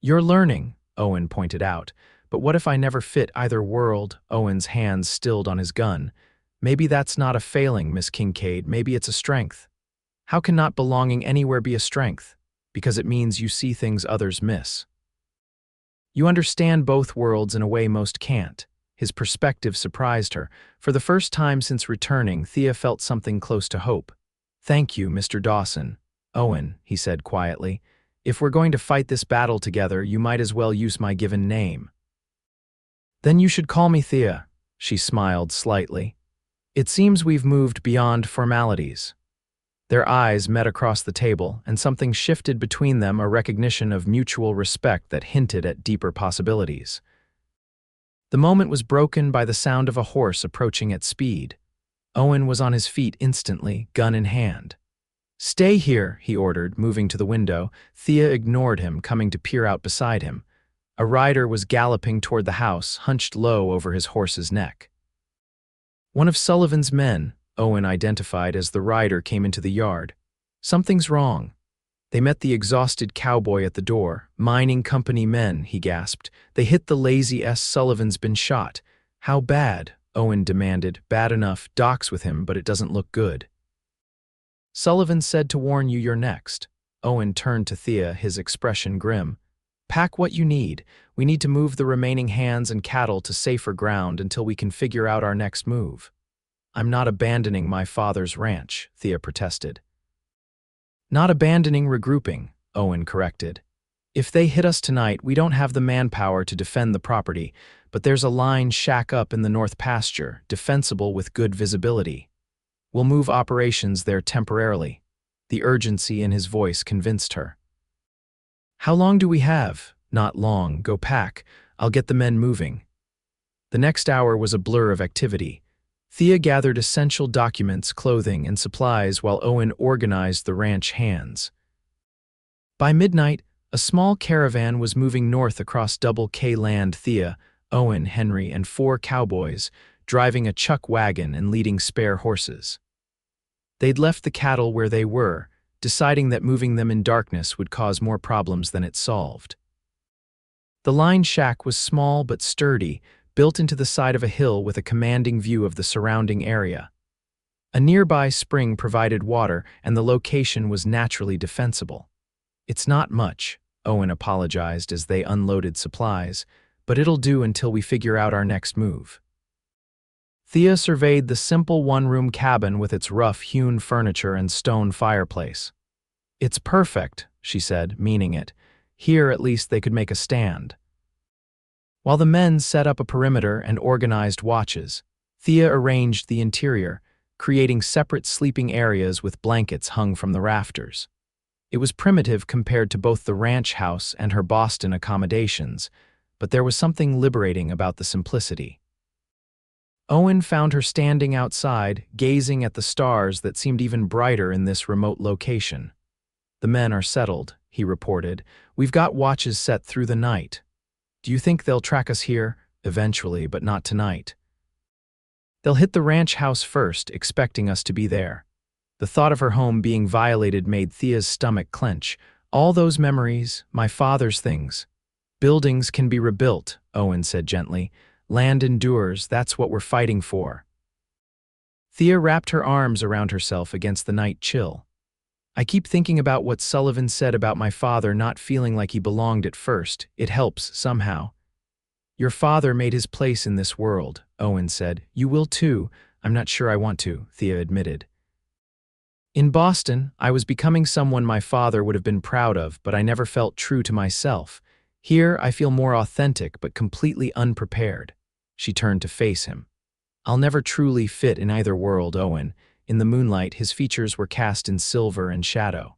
You're learning, Owen pointed out. But what if I never fit either world? Owen's hands stilled on his gun. Maybe that's not a failing, Miss Kincaid. Maybe it's a strength. How can not belonging anywhere be a strength? Because it means you see things others miss. You understand both worlds in a way most can't. His perspective surprised her. For the first time since returning, Thea felt something close to hope. Thank you, Mr. Dawson. Owen, he said quietly. If we're going to fight this battle together, you might as well use my given name. Then you should call me Thea, she smiled slightly. It seems we've moved beyond formalities. Their eyes met across the table, and something shifted between them, a recognition of mutual respect that hinted at deeper possibilities. The moment was broken by the sound of a horse approaching at speed. Owen was on his feet instantly, gun in hand. Stay here, he ordered, moving to the window. Thea ignored him, coming to peer out beside him. A rider was galloping toward the house, hunched low over his horse's neck. One of Sullivan's men, Owen identified as the rider, came into the yard. Something's wrong. They met the exhausted cowboy at the door. Mining company men, he gasped. They hit the lazy S. Sullivan's been shot. How bad? Owen demanded. Bad enough. Doc's with him, but it doesn't look good. Sullivan said to warn you you're next. Owen turned to Thea, his expression grim. Pack what you need. We need to move the remaining hands and cattle to safer ground until we can figure out our next move. I'm not abandoning my father's ranch, Thea protested. Not abandoning, regrouping, Owen corrected. If they hit us tonight, we don't have the manpower to defend the property, but there's a line shack up in the north pasture, defensible with good visibility. We'll move operations there temporarily." The urgency in his voice convinced her. "How long do we have?" "Not long. Go pack. I'll get the men moving." The next hour was a blur of activity. Thea gathered essential documents, clothing, and supplies while Owen organized the ranch hands. By midnight, a small caravan was moving north across Double K land. Thea, Owen, Henry, and 4 cowboys, driving a chuck wagon and leading spare horses. They'd left the cattle where they were, deciding that moving them in darkness would cause more problems than it solved. The line shack was small but sturdy, built into the side of a hill with a commanding view of the surrounding area. A nearby spring provided water, and the location was naturally defensible. "It's not much," Owen apologized as they unloaded supplies, "but it'll do until we figure out our next move." Thea surveyed the simple one-room cabin with its rough-hewn furniture and stone fireplace. "It's perfect," she said, meaning it. Here, at least, they could make a stand. While the men set up a perimeter and organized watches, Thea arranged the interior, creating separate sleeping areas with blankets hung from the rafters. It was primitive compared to both the ranch house and her Boston accommodations, but there was something liberating about the simplicity. Owen found her standing outside, gazing at the stars that seemed even brighter in this remote location. "The men are settled," he reported. "We've got watches set through the night. Do you think they'll track us here?" "Eventually, but not tonight. They'll hit the ranch house first, expecting us to be there." The thought of her home being violated made Thea's stomach clench. "All those memories, my father's things." "Buildings can be rebuilt," Owen said gently. "Land endures, that's what we're fighting for." Thea wrapped her arms around herself against the night chill. "I keep thinking about what Sullivan said about my father not feeling like he belonged at first. It helps, somehow." "Your father made his place in this world," Owen said. "You will too." "I'm not sure I want to," Thea admitted. "In Boston, I was becoming someone my father would have been proud of, but I never felt true to myself. Here, I feel more authentic but completely unprepared." She turned to face him. "I'll never truly fit in either world, Owen." In the moonlight, his features were cast in silver and shadow.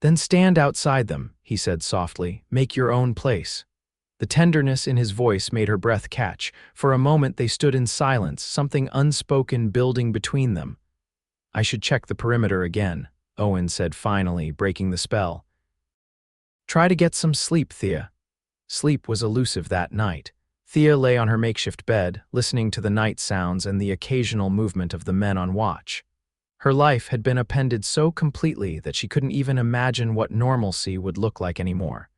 "Then stand outside them," he said softly. "Make your own place." The tenderness in his voice made her breath catch. For a moment they stood in silence, something unspoken building between them. "I should check the perimeter again," Owen said finally, breaking the spell. "Try to get some sleep, Thea." Sleep was elusive that night. Thea lay on her makeshift bed, listening to the night sounds and the occasional movement of the men on watch. Her life had been upended so completely that she couldn't even imagine what normalcy would look like anymore.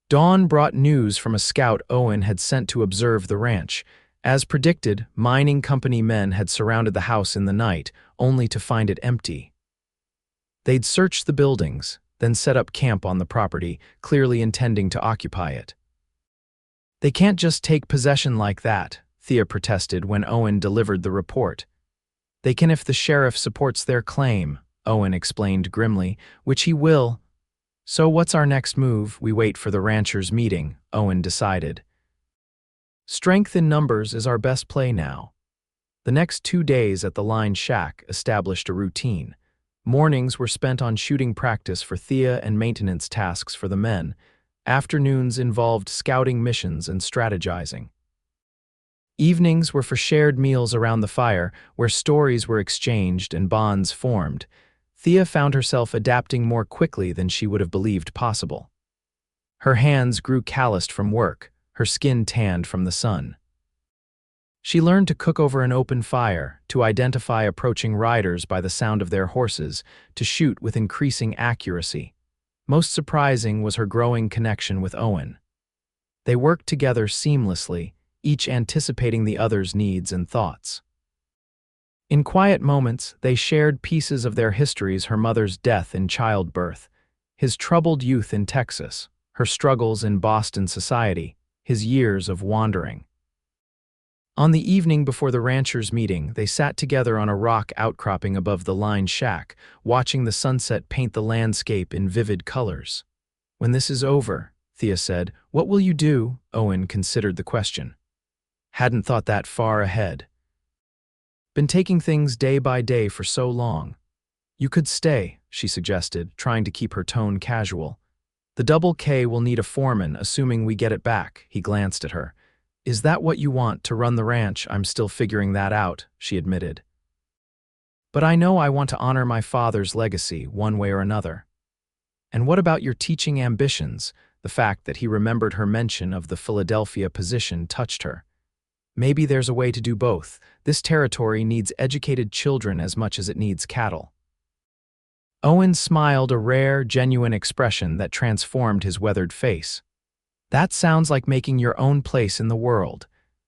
Dawn brought news from a scout Owen had sent to observe the ranch. As predicted, mining company men had surrounded the house in the night, only to find it empty. They'd searched the buildings, then set up camp on the property, clearly intending to occupy it. "They can't just take possession like that," Thea protested when Owen delivered the report. "They can if the sheriff supports their claim," Owen explained grimly, "which he will." "So what's our next move?" "We wait for the ranchers' meeting," Owen decided. "Strength in numbers is our best play now." The next 2 days at the line shack established a routine. Mornings were spent on shooting practice for Thea and maintenance tasks for the men. Afternoons involved scouting missions and strategizing. Evenings were for shared meals around the fire, where stories were exchanged and bonds formed. Thea found herself adapting more quickly than she would have believed possible. Her hands grew calloused from work, her skin tanned from the sun. She learned to cook over an open fire, to identify approaching riders by the sound of their horses, to shoot with increasing accuracy. Most surprising was her growing connection with Owen. They worked together seamlessly, each anticipating the other's needs and thoughts. In quiet moments, they shared pieces of their histories: her mother's death in childbirth, his troubled youth in Texas, her struggles in Boston society, his years of wandering. On the evening before the ranchers' meeting, they sat together on a rock outcropping above the line shack, watching the sunset paint the landscape in vivid colors. "When this is over," Thea said. What will you do? Owen considered the question. Hadn't thought that far ahead. Been taking things day by day for so long. You could stay, she suggested, trying to keep her tone casual. The double K will need a foreman, assuming we get it back. He glanced at her. Is that what you want, to run the ranch? I'm still figuring that out, she admitted. But I know I want to honor my father's legacy, one way or another. And what about your teaching ambitions? The fact that he remembered her mention of the Philadelphia position touched her. Maybe there's a way to do both. This territory needs educated children as much as it needs cattle. Owen smiled, a rare, genuine expression that transformed his weathered face. That sounds like making your own place in the world.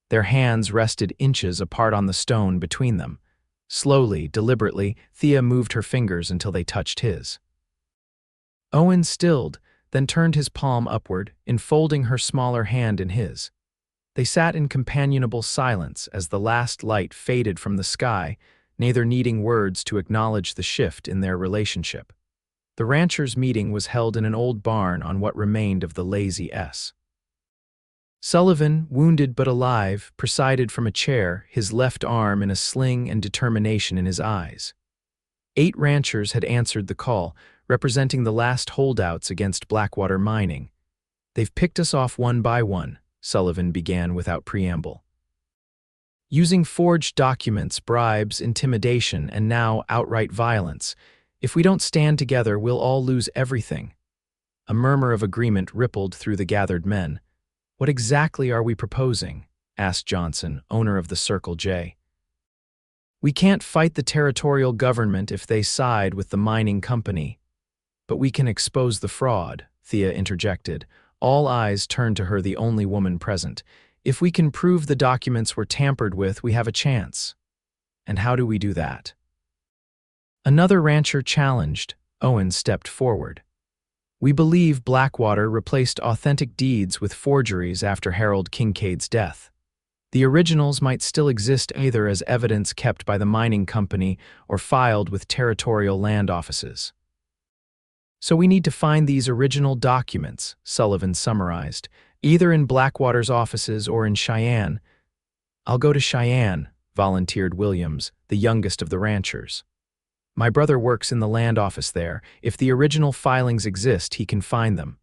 Their hands rested inches apart on the stone between them. Slowly, deliberately, Thea moved her fingers until they touched his. Owen stilled, then turned his palm upward, enfolding her smaller hand in his. They sat in companionable silence as the last light faded from the sky, neither needing words to acknowledge the shift in their relationship. The ranchers' meeting was held in an old barn on what remained of the Lazy S. Sullivan, wounded but alive, presided from a chair, his left arm in a sling and determination in his eyes. 8 ranchers had answered the call, representing the last holdouts against Blackwater mining. They've picked us off one by one, Sullivan began without preamble. Using forged documents, bribes, intimidation, and now outright violence. If we don't stand together, we'll all lose everything. A murmur of agreement rippled through the gathered men. What exactly are we proposing? Asked Johnson, owner of the Circle J. We can't fight the territorial government if they side with the mining company. But we can expose the fraud, Thea interjected. All eyes turned to her, the only woman present. If we can prove the documents were tampered with, we have a chance. And how do we do that? Another rancher challenged. Owen stepped forward. We believe Blackwater replaced authentic deeds with forgeries after Harold Kincaid's death. The originals might still exist either as evidence kept by the mining company or filed with territorial land offices. So we need to find these original documents, Sullivan summarized, either in Blackwater's offices or in Cheyenne. I'll go to Cheyenne, volunteered Williams, the youngest of the ranchers. My brother works in the land office there. If the original filings exist, he can find them.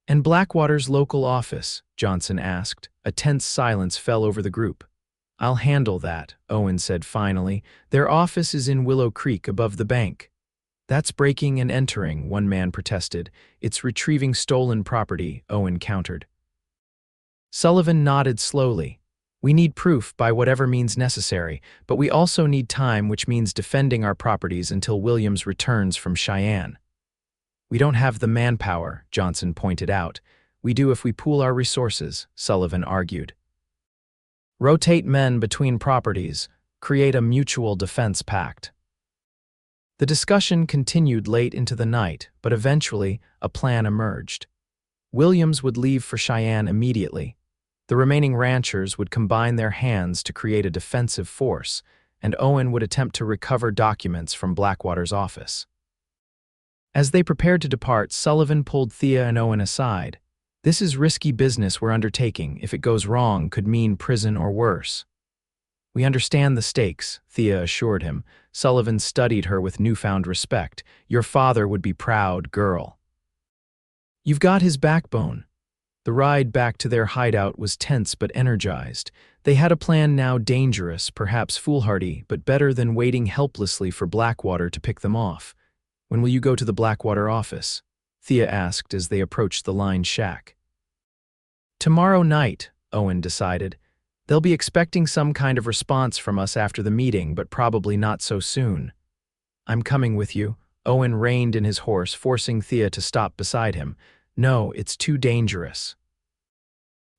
And Blackwater's local office? Johnson asked. A tense silence fell over the group. I'll handle that, Owen said finally. Their office is in Willow Creek above the bank. That's breaking and entering, one man protested. It's retrieving stolen property, Owen countered. Sullivan nodded slowly. We need proof by whatever means necessary, but we also need time, which means defending our properties until Williams returns from Cheyenne. We don't have the manpower, Johnson pointed out. We do if we pool our resources, Sullivan argued. Rotate men between properties, create a mutual defense pact. The discussion continued late into the night, but eventually a plan emerged. Williams would leave for Cheyenne immediately. The remaining ranchers would combine their hands to create a defensive force, and Owen would attempt to recover documents from Blackwater's office. As they prepared to depart, Sullivan pulled Thea and Owen aside. This is risky business we're undertaking. If it goes wrong, could mean prison or worse. We understand the stakes, Thea assured him. Sullivan studied her with newfound respect. Your father would be proud, girl. You've got his backbone. The ride back to their hideout was tense but energized. They had a plan now, dangerous, perhaps foolhardy, but better than waiting helplessly for Blackwater to pick them off. When will you go to the Blackwater office? Thea asked as they approached the lined shack. Tomorrow night, Owen decided. They'll be expecting some kind of response from us after the meeting, but probably not so soon. I'm coming with you. Owen reined in his horse, forcing Thea to stop beside him. No, it's too dangerous.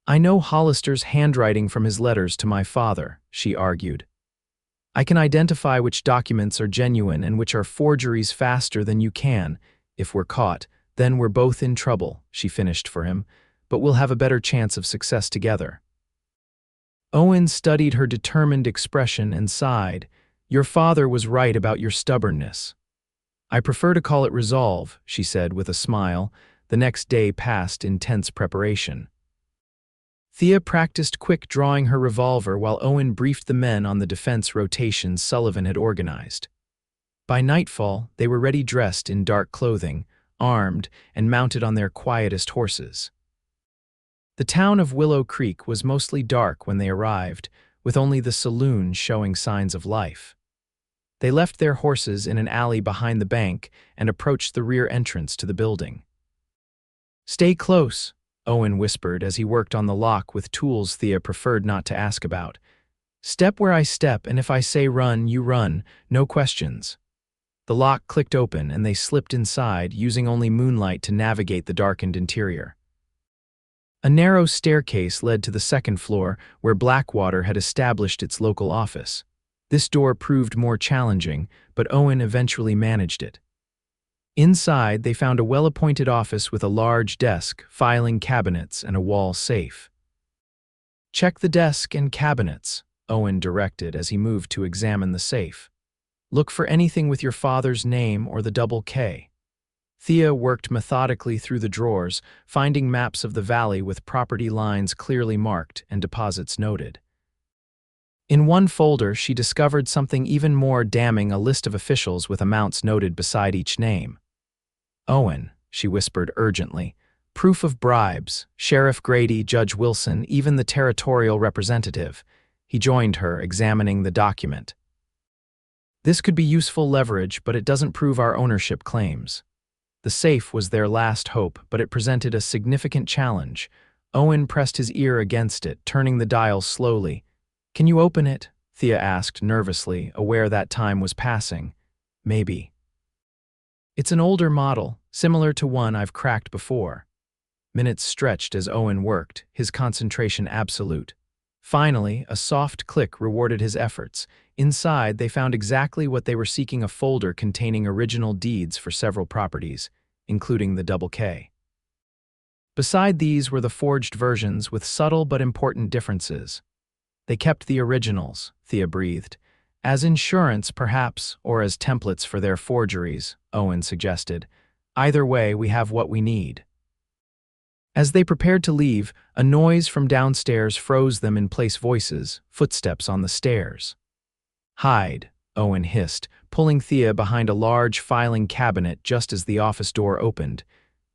I know Hollister's handwriting from his letters to my father, she argued. I can identify which documents are genuine and which are forgeries faster than you can. If we're caught, then we're both in trouble, she finished for him, but we'll have a better chance of success together. Owen studied her determined expression and sighed. Your father was right about your stubbornness. I prefer to call it resolve, she said with a smile. The next day passed in tense preparation. Thea practiced quick drawing her revolver while Owen briefed the men on the defense rotations Sullivan had organized. By nightfall, they were ready dressed in dark clothing, armed, and mounted on their quietest horses. The town of Willow Creek was mostly dark when they arrived, with only the saloon showing signs of life. They left their horses in an alley behind the bank and approached the rear entrance to the building. "Stay close," Owen whispered as he worked on the lock with tools Thea preferred not to ask about. "Step where I step, and if I say run, you run, no questions." The lock clicked open and they slipped inside, using only moonlight to navigate the darkened interior. A narrow staircase led to the second floor, where Blackwater had established its local office. This door proved more challenging, but Owen eventually managed it. Inside, they found a well-appointed office with a large desk, filing cabinets, and a wall safe. "Check the desk and cabinets," Owen directed as he moved to examine the safe. "Look for anything with your father's name or the double K." Thea worked methodically through the drawers, finding maps of the valley with property lines clearly marked and deposits noted. In one folder, she discovered something even more damning: a list of officials with amounts noted beside each name. "Owen," she whispered urgently. "Proof of bribes, Sheriff Grady, Judge Wilson, even the territorial representative." He joined her, examining the document. "This could be useful leverage, but it doesn't prove our ownership claims." The safe was their last hope, but it presented a significant challenge. Owen pressed his ear against it, turning the dial slowly. "Can you open it?" Thea asked nervously, aware that time was passing. "Maybe." "It's an older model, similar to one I've cracked before." Minutes stretched as Owen worked, his concentration absolute. Finally, a soft click rewarded his efforts. Inside, they found exactly what they were seeking: a folder containing original deeds for several properties, including the double K. Beside these were the forged versions with subtle but important differences. "They kept the originals," Thea breathed. "As insurance, perhaps, or as templates for their forgeries," Owen suggested. "Either way, we have what we need." As they prepared to leave, a noise from downstairs froze them in place: voices, footsteps on the stairs. "Hide," Owen hissed, pulling Thea behind a large filing cabinet just as the office door opened.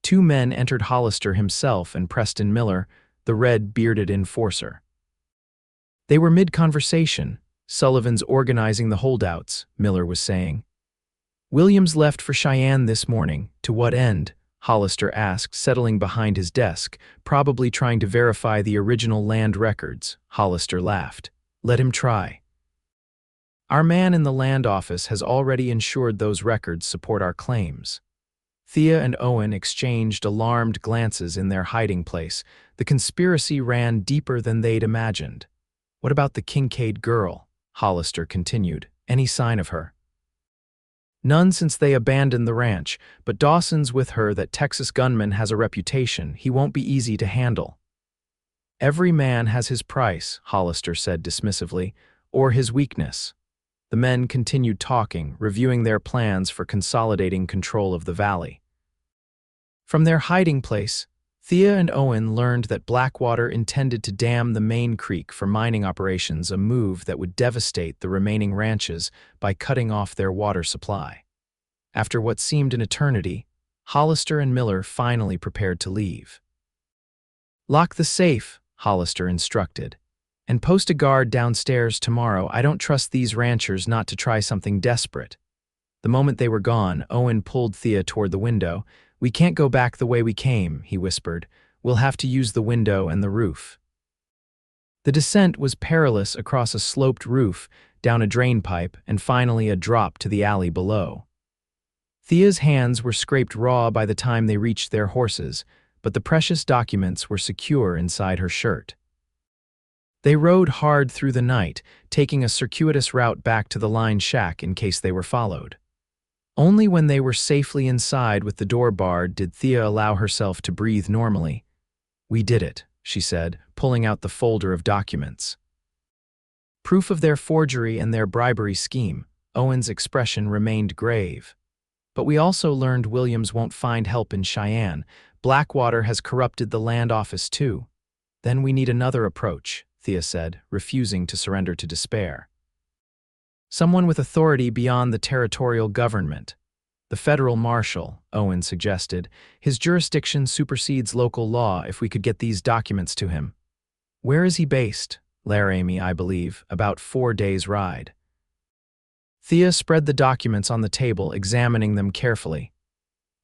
Two men entered: Hollister himself and Preston Miller, the red-bearded enforcer. They were mid-conversation. "Sullivan's organizing the holdouts," Miller was saying. "Williams left for Cheyenne this morning. To what end?" Hollister asked, settling behind his desk, probably trying to verify the original land records. Hollister laughed. "Let him try. Our man in the land office has already ensured those records support our claims." Thea and Owen exchanged alarmed glances in their hiding place. The conspiracy ran deeper than they'd imagined. "What about the Kincaid girl?" Hollister continued. "Any sign of her?" "None since they abandoned the ranch, but Dawson's with her. That Texas gunman has a reputation. He won't be easy to handle." "Every man has his price," Hollister said dismissively, "or his weakness." The men continued talking, reviewing their plans for consolidating control of the valley. From their hiding place, Thea and Owen learned that Blackwater intended to dam the main creek for mining operations, a move that would devastate the remaining ranches by cutting off their water supply. After what seemed an eternity, Hollister and Miller finally prepared to leave. "Lock the safe," Hollister instructed, "and post a guard downstairs tomorrow. I don't trust these ranchers not to try something desperate." The moment they were gone, Owen pulled Thea toward the window. "We can't go back the way we came," he whispered. "We'll have to use the window and the roof." The descent was perilous: across a sloped roof, down a drain pipe, and finally a drop to the alley below. Thea's hands were scraped raw by the time they reached their horses, but the precious documents were secure inside her shirt. They rode hard through the night, taking a circuitous route back to the line shack in case they were followed. Only when they were safely inside with the door barred did Thea allow herself to breathe normally. "We did it," she said, pulling out the folder of documents. Proof of their forgery and their bribery scheme. Owen's expression remained grave. But we also learned Williams won't find help in Cheyenne. Blackwater has corrupted the land office too. Then we need another approach, Thea said, refusing to surrender to despair. Someone with authority beyond the territorial government. The federal marshal, Owen suggested. His jurisdiction supersedes local law if we could get these documents to him. Where is he based? Laramie, I believe, about 4 days' ride. Thea spread the documents on the table, examining them carefully.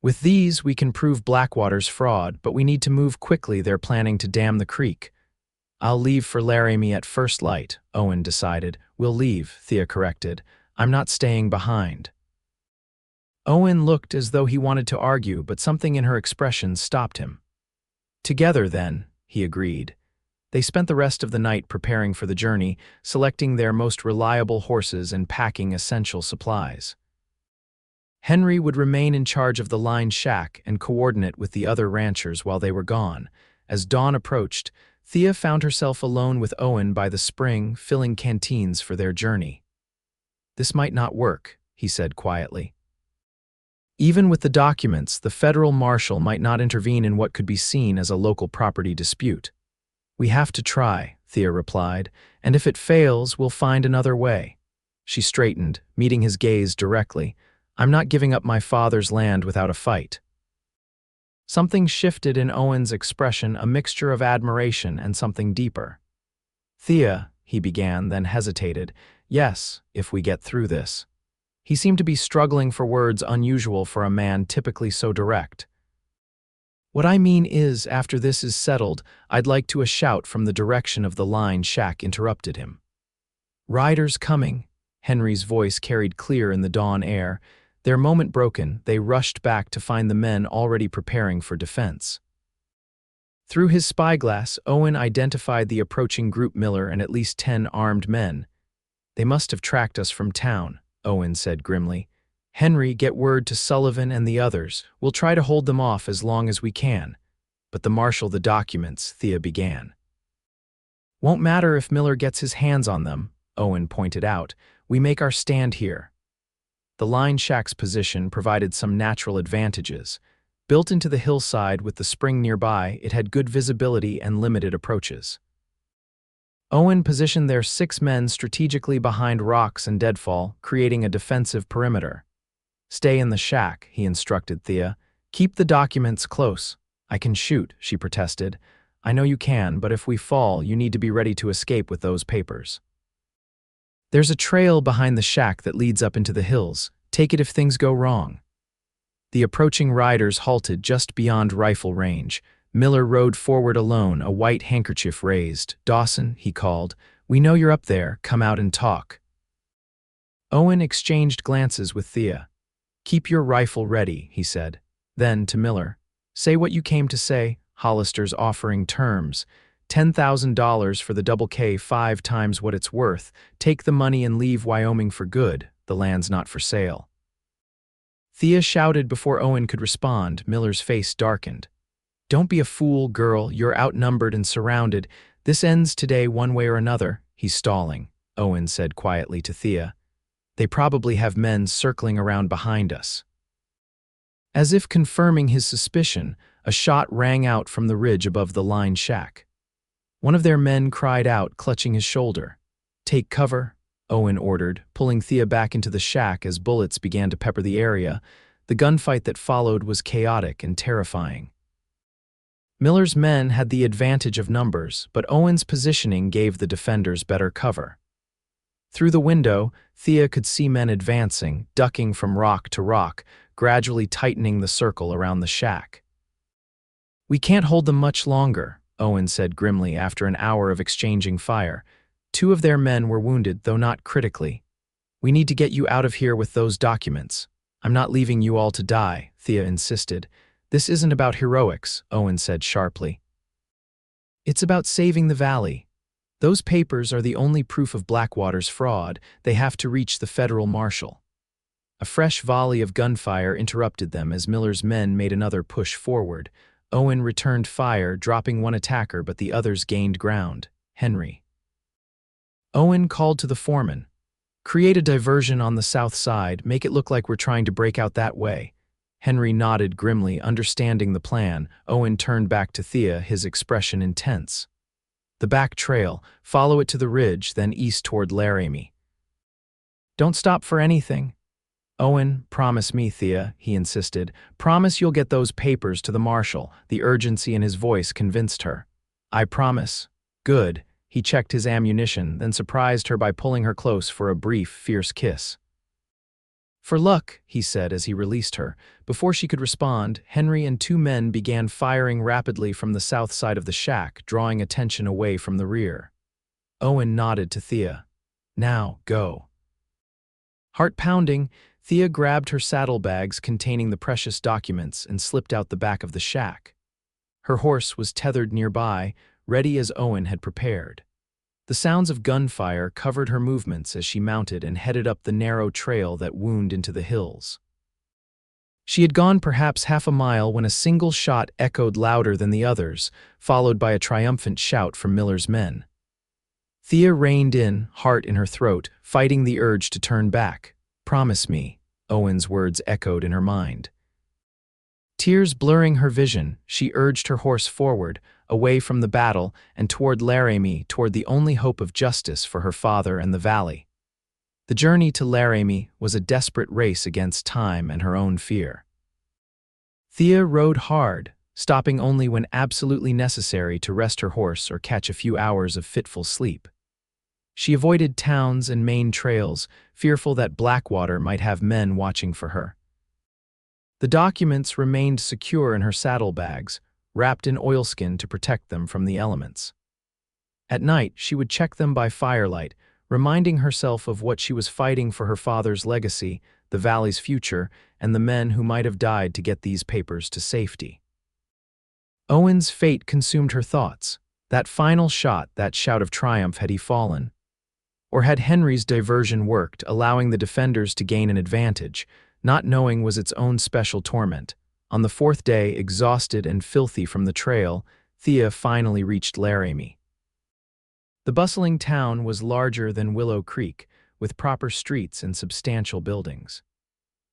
With these, we can prove Blackwater's fraud, but we need to move quickly. They're planning to dam the creek. I'll leave for Laramie at first light, Owen decided. We'll leave, Thea corrected. I'm not staying behind. Owen looked as though he wanted to argue, but something in her expression stopped him. Together, then, he agreed. They spent the rest of the night preparing for the journey, selecting their most reliable horses and packing essential supplies. Henry would remain in charge of the line shack and coordinate with the other ranchers while they were gone. As dawn approached, Thea found herself alone with Owen by the spring, filling canteens for their journey. This might not work, he said quietly. Even with the documents, the federal marshal might not intervene in what could be seen as a local property dispute. We have to try, Thea replied, and if it fails, we'll find another way. She straightened, meeting his gaze directly. I'm not giving up my father's land without a fight. Something shifted in Owen's expression, a mixture of admiration and something deeper. Thea, he began, then hesitated. Yes, if we get through this. He seemed to be struggling for words unusual for a man typically so direct. What I mean is, after this is settled, I'd like to. A shout from the direction of the line shack interrupted him. Riders coming, Henry's voice carried clear in the dawn air. Their moment broken, they rushed back to find the men already preparing for defense. Through his spyglass, Owen identified the approaching group. Miller and at least 10 armed men. They must have tracked us from town, Owen said grimly. Henry, get word to Sullivan and the others. We'll try to hold them off as long as we can. But the marshal, the documents, Thea began. Won't matter if Miller gets his hands on them, Owen pointed out. We make our stand here. The line shack's position provided some natural advantages. Built into the hillside with the spring nearby, it had good visibility and limited approaches. Owen positioned their 6 men strategically behind rocks and deadfall, creating a defensive perimeter. Stay in the shack, he instructed Thea. Keep the documents close. I can shoot, she protested. I know you can, but if we fall, you need to be ready to escape with those papers. There's a trail behind the shack that leads up into the hills. Take it if things go wrong. The approaching riders halted just beyond rifle range. Miller rode forward alone, a white handkerchief raised. Dawson, he called, we know you're up there. Come out and talk. Owen exchanged glances with Thea. Keep your rifle ready, he said. Then, to Miller, say what you came to say. Hollister's offering terms. $10,000 for the double K, 5 times what it's worth. Take the money and leave Wyoming for good. The land's not for sale. Thea shouted before Owen could respond. Miller's face darkened. Don't be a fool, girl. You're outnumbered and surrounded. This ends today one way or another. He's stalling, Owen said quietly to Thea. They probably have men circling around behind us. As if confirming his suspicion, a shot rang out from the ridge above the line shack. One of their men cried out, clutching his shoulder. Take cover, Owen ordered, pulling Thea back into the shack as bullets began to pepper the area. The gunfight that followed was chaotic and terrifying. Miller's men had the advantage of numbers, but Owen's positioning gave the defenders better cover. Through the window, Thea could see men advancing, ducking from rock to rock, gradually tightening the circle around the shack. We can't hold them much longer, Owen said grimly after an hour of exchanging fire. 2 of their men were wounded, though not critically. We need to get you out of here with those documents. I'm not leaving you all to die, Thea insisted. This isn't about heroics, Owen said sharply. It's about saving the valley. Those papers are the only proof of Blackwater's fraud. They have to reach the federal marshal. A fresh volley of gunfire interrupted them as Miller's men made another push forward. Owen returned fire, dropping one attacker, but the others gained ground. Henry. Owen called to the foreman. Create a diversion on the south side, make it look like we're trying to break out that way. Henry nodded grimly, understanding the plan. Owen turned back to Thea, his expression intense. The back trail, follow it to the ridge, then east toward Laramie. Don't stop for anything. Owen, promise me, Thea, he insisted. Promise you'll get those papers to the marshal. The urgency in his voice convinced her. I promise. Good. He checked his ammunition, then surprised her by pulling her close for a brief, fierce kiss. For luck, he said as he released her. Before she could respond, Henry and two men began firing rapidly from the south side of the shack, drawing attention away from the rear. Owen nodded to Thea. Now, go. Heart pounding, Thea grabbed her saddlebags containing the precious documents and slipped out the back of the shack. Her horse was tethered nearby, ready as Owen had prepared. The sounds of gunfire covered her movements as she mounted and headed up the narrow trail that wound into the hills. She had gone perhaps half a mile when a single shot echoed louder than the others, followed by a triumphant shout from Miller's men. Thea reined in, heart in her throat, fighting the urge to turn back. Promise me, Owen's words echoed in her mind. Tears blurring her vision, she urged her horse forward, away from the battle and toward Laramie, toward the only hope of justice for her father and the valley. The journey to Laramie was a desperate race against time and her own fear. Thea rode hard, stopping only when absolutely necessary to rest her horse or catch a few hours of fitful sleep. She avoided towns and main trails, fearful that Blackwater might have men watching for her. The documents remained secure in her saddlebags, wrapped in oilskin to protect them from the elements. At night, she would check them by firelight, reminding herself of what she was fighting for: her father's legacy, the valley's future, and the men who might have died to get these papers to safety. Owen's fate consumed her thoughts. That final shot, that shout of triumph, had he fallen? Or had Henry's diversion worked, allowing the defenders to gain an advantage? Not knowing was its own special torment. On the fourth day, exhausted and filthy from the trail, Thea finally reached Laramie. The bustling town was larger than Willow Creek, with proper streets and substantial buildings.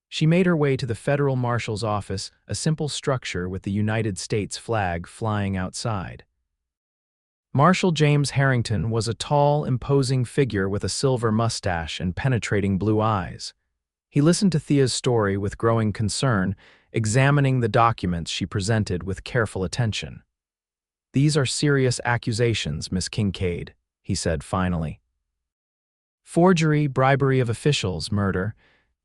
She made her way to the federal marshal's office, a simple structure with the United States flag flying outside. Marshal James Harrington was a tall, imposing figure with a silver mustache and penetrating blue eyes. He listened to Thea's story with growing concern, examining the documents she presented with careful attention. "These are serious accusations, Miss Kincaid," he said finally. "Forgery, bribery of officials, murder.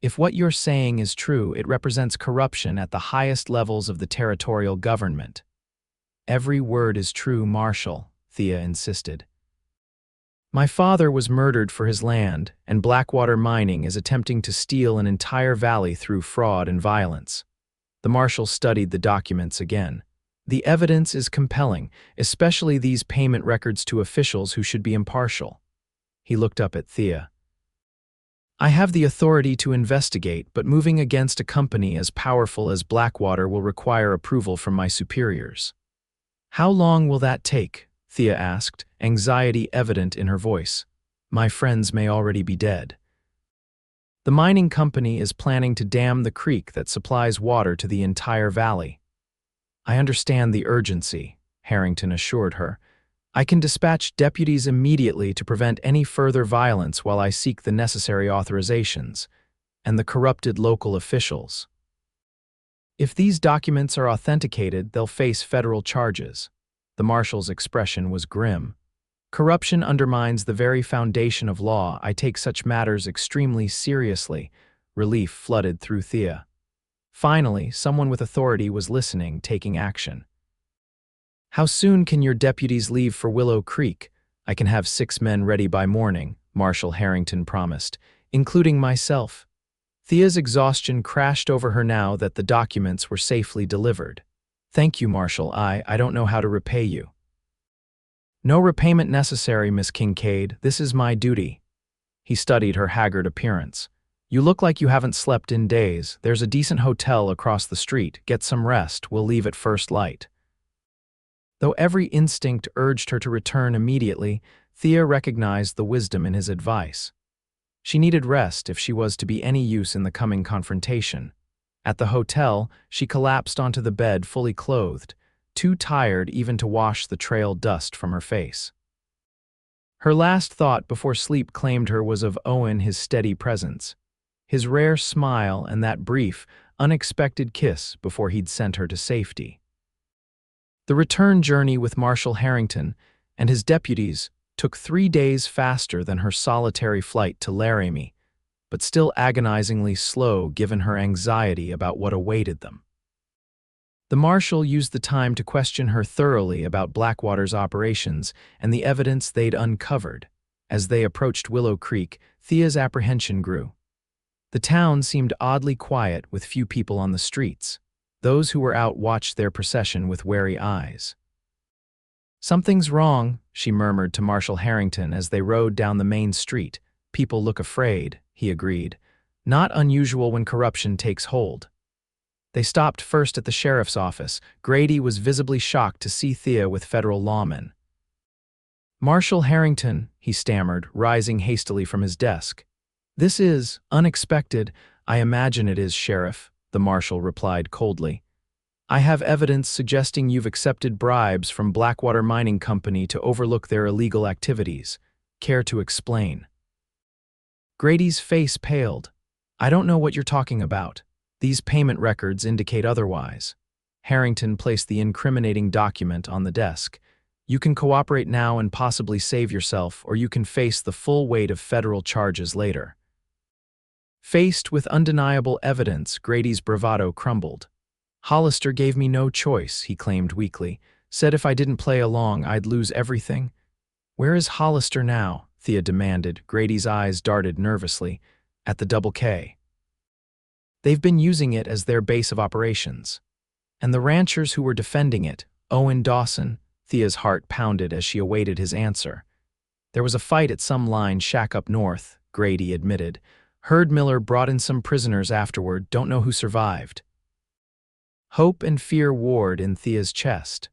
If what you're saying is true, it represents corruption at the highest levels of the territorial government." "Every word is true, Marshal," Thea insisted. "My father was murdered for his land, and Blackwater Mining is attempting to steal an entire valley through fraud and violence." The marshal studied the documents again. "The evidence is compelling, especially these payment records to officials who should be impartial." He looked up at Thea. "I have the authority to investigate, but moving against a company as powerful as Blackwater will require approval from my superiors." "How long will that take?" Thea asked, anxiety evident in her voice. "My friends may already be dead." "The mining company is planning to dam the creek that supplies water to the entire valley." "I understand the urgency," Harrington assured her. "I can dispatch deputies immediately to prevent any further violence while I seek the necessary authorizations, and the corrupted local officials. If these documents are authenticated, they'll face federal charges." The marshal's expression was grim. "Corruption undermines the very foundation of law. I take such matters extremely seriously." Relief flooded through Thea. Finally, someone with authority was listening, taking action. "How soon can your deputies leave for Willow Creek?" "I can have 6 men ready by morning," Marshal Harrington promised, "including myself." Thea's exhaustion crashed over her now that the documents were safely delivered. "Thank you, Marshal. I don't know how to repay you." "No repayment necessary, Miss Kincaid. This is my duty." He studied her haggard appearance. "You look like you haven't slept in days. There's a decent hotel across the street. Get some rest. We'll leave at first light." Though every instinct urged her to return immediately, Thea recognized the wisdom in his advice. She needed rest if she was to be any use in the coming confrontation. At the hotel, she collapsed onto the bed fully clothed, too tired even to wash the trail dust from her face. Her last thought before sleep claimed her was of Owen, his steady presence, his rare smile and that brief, unexpected kiss before he'd sent her to safety. The return journey with Marshal Harrington and his deputies took 3 days faster than her solitary flight to Laramie, but still agonizingly slow given her anxiety about what awaited them. The marshal used the time to question her thoroughly about Blackwater's operations and the evidence they'd uncovered. As they approached Willow Creek, Thea's apprehension grew. The town seemed oddly quiet with few people on the streets. Those who were out watched their procession with wary eyes. "Something's wrong," she murmured to Marshal Harrington as they rode down the main street. "People look afraid," he agreed. "Not unusual when corruption takes hold." They stopped first at the sheriff's office. Grady was visibly shocked to see Thea with federal lawmen. "Marshal Harrington," he stammered, rising hastily from his desk. "This is unexpected." "I imagine it is, Sheriff," the marshal replied coldly. "I have evidence suggesting you've accepted bribes from Blackwater Mining Company to overlook their illegal activities. Care to explain?" Grady's face paled. "I don't know what you're talking about. These payment records indicate otherwise." Harrington placed the incriminating document on the desk. "You can cooperate now and possibly save yourself, or you can face the full weight of federal charges later." Faced with undeniable evidence, Grady's bravado crumbled. "Hollister gave me no choice," he claimed weakly. "Said if I didn't play along, I'd lose everything." "Where is Hollister now?" Thea demanded. Grady's eyes darted nervously. "At the Double K. They've been using it as their base of operations. And the ranchers who were defending it, Owen Dawson," Thea's heart pounded as she awaited his answer. "There was a fight at some line shack up north," Grady admitted. "Herd Miller brought in some prisoners afterward, don't know who survived." Hope and fear warred in Thea's chest.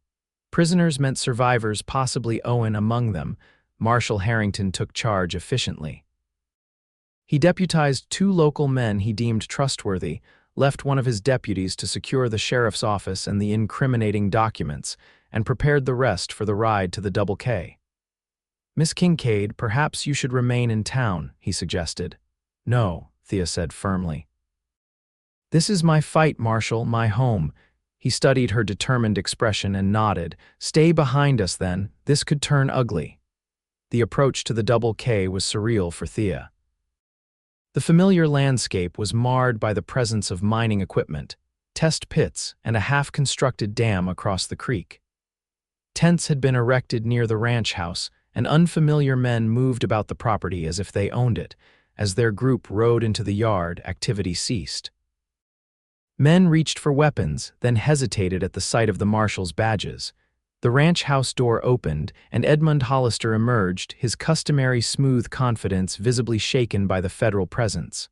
Prisoners meant survivors, possibly Owen among them. Marshal Harrington took charge efficiently. He deputized 2 local men he deemed trustworthy, left one of his deputies to secure the sheriff's office and the incriminating documents, and prepared the rest for the ride to the Double K. "Miss Kincaid, perhaps you should remain in town," he suggested. "No," Thea said firmly. "This is my fight, Marshal, my home." He studied her determined expression and nodded. "Stay behind us then. This could turn ugly." The approach to the Double K was surreal for Thea. The familiar landscape was marred by the presence of mining equipment, test pits, and a half-constructed dam across the creek. Tents had been erected near the ranch house, and unfamiliar men moved about the property as if they owned it. As their group rode into the yard, activity ceased. Men reached for weapons, then hesitated at the sight of the marshal's badges. The ranch house door opened, and Edmund Hollister emerged, his customary smooth confidence visibly shaken by the federal presence.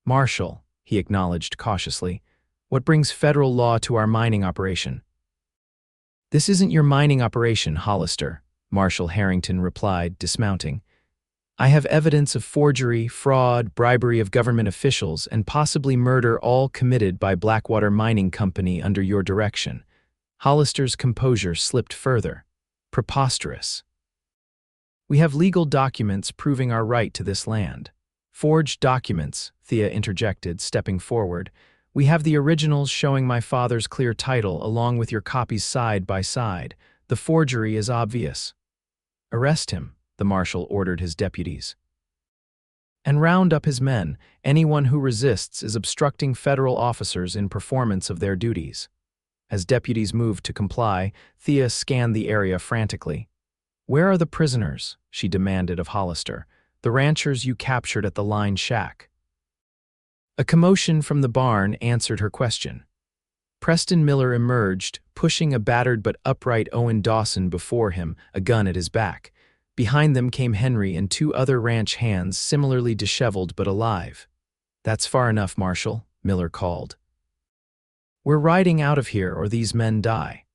"Marshal," he acknowledged cautiously, "what brings federal law to our mining operation?" "This isn't your mining operation, Hollister," Marshal Harrington replied, dismounting. "I have evidence of forgery, fraud, bribery of government officials, and possibly murder, all committed by Blackwater Mining Company under your direction." Hollister's composure slipped further. "Preposterous. We have legal documents proving our right to this land." "Forged documents," Thea interjected, stepping forward. "We have the originals showing my father's clear title along with your copies side by side. The forgery is obvious." "Arrest him," the marshal ordered his deputies. "And round up his men. Anyone who resists is obstructing federal officers in performance of their duties." As deputies moved to comply, Thea scanned the area frantically. "Where are the prisoners?" she demanded of Hollister. "The ranchers you captured at the line shack." A commotion from the barn answered her question. Preston Miller emerged, pushing a battered but upright Owen Dawson before him, a gun at his back. Behind them came Henry and 2 other ranch hands, similarly disheveled but alive. "That's far enough, Marshal," Miller called. "We're riding out of here or these men die."